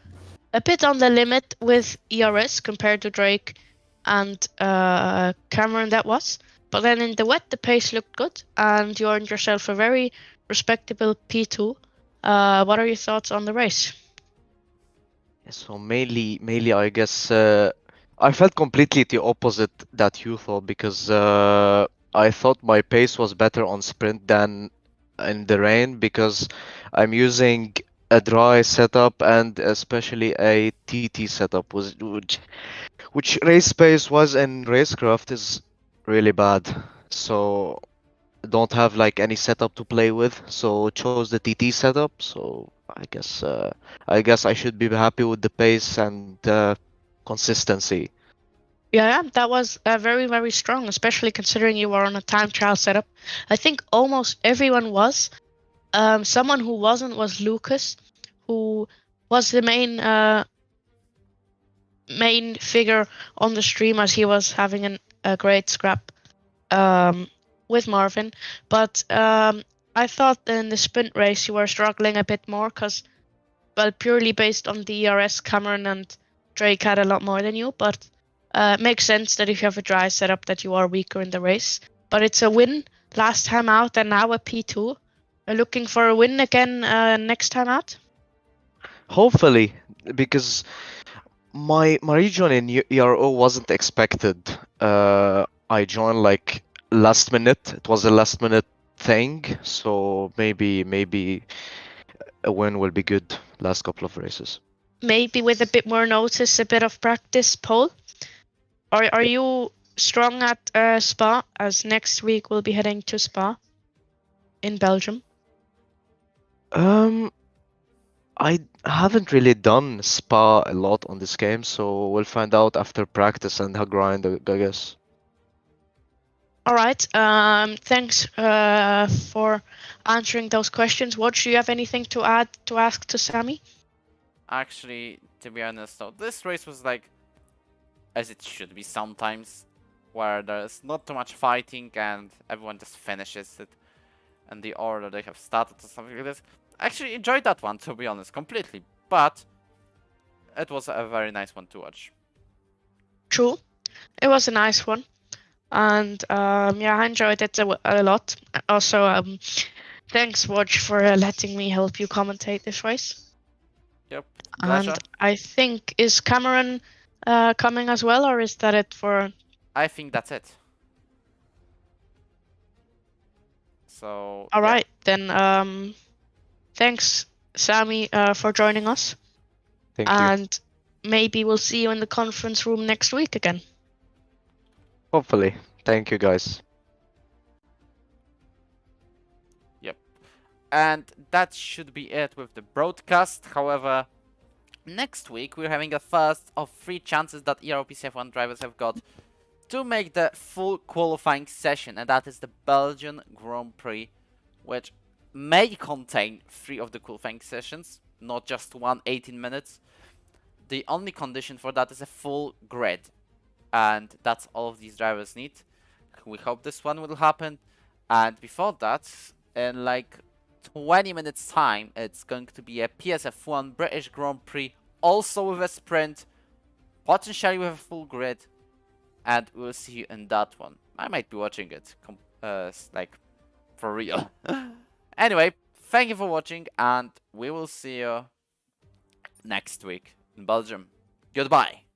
a bit on the limit with ERS compared to Drake and Cameron, that was. But then in the wet, the pace looked good, and you earned yourself a very respectable P2. What are your thoughts on the race? So mainly I guess I felt completely the opposite that you thought because I thought my pace was better on sprint than in the rain because I'm using a dry setup and especially a TT setup which race pace was in racecraft is really bad. So don't have like any setup to play with, so chose the TT setup. So I guess I should be happy with the pace and consistency. Yeah, that was very, very strong, especially considering you were on a time trial setup. I think almost everyone was. Someone who wasn't was Lucas, who was the main figure on the stream as he was having a great scrap with Marvin. But I thought in the sprint race you were struggling a bit more because, well, purely based on the ERS, Cameron and Drake had a lot more than you. But it makes sense that if you have a dry setup that you are weaker in the race. But it's a win last time out and now a P2. Looking for a win again next time out? Hopefully, because my region in ERO wasn't expected. I joined like last minute. It was a last minute thing, so maybe a win will be good last couple of races. Maybe with a bit more notice, a bit of practice, Paul? Are you strong at Spa, as next week we'll be heading to Spa in Belgium? I haven't really done spa a lot on this game, so we'll find out after practice and how grind, I guess. All right. Thanks for answering those questions. What do you have anything to add to ask to Sami? Actually, to be honest, though, this race was like as it should be sometimes, where there's not too much fighting and everyone just finishes it in the order they have started or something like this. I actually enjoyed that one, to be honest, completely, but it was a very nice one to watch. True. It was a nice one. And yeah, I enjoyed it a lot. Also, thanks, Watch, for letting me help you commentate this race. Yep, pleasure. And I think, is Cameron coming as well, or is that it for... I think that's it. So, All yeah. right, then thanks, Sami, for joining us. Thank you. And maybe we'll see you in the conference room next week again. Hopefully. Thank you, guys. Yep. And that should be it with the broadcast. However, next week we're having a first of 3 chances that Ero Pc F1 drivers have got to make the full qualifying session, and that is the Belgian Grand Prix, which may contain 3 of the qualifying sessions, not just 18 minutes. The only condition for that is a full grid, and that's all of these drivers need. We hope this one will happen, and before that, in like 20 minutes time, it's going to be a PSF1 British Grand Prix, also with a sprint, potentially with a full grid, and we'll see you in that one. I might be watching it, like, for real. Anyway, thank you for watching, and we will see you next week. in Belgium. Goodbye.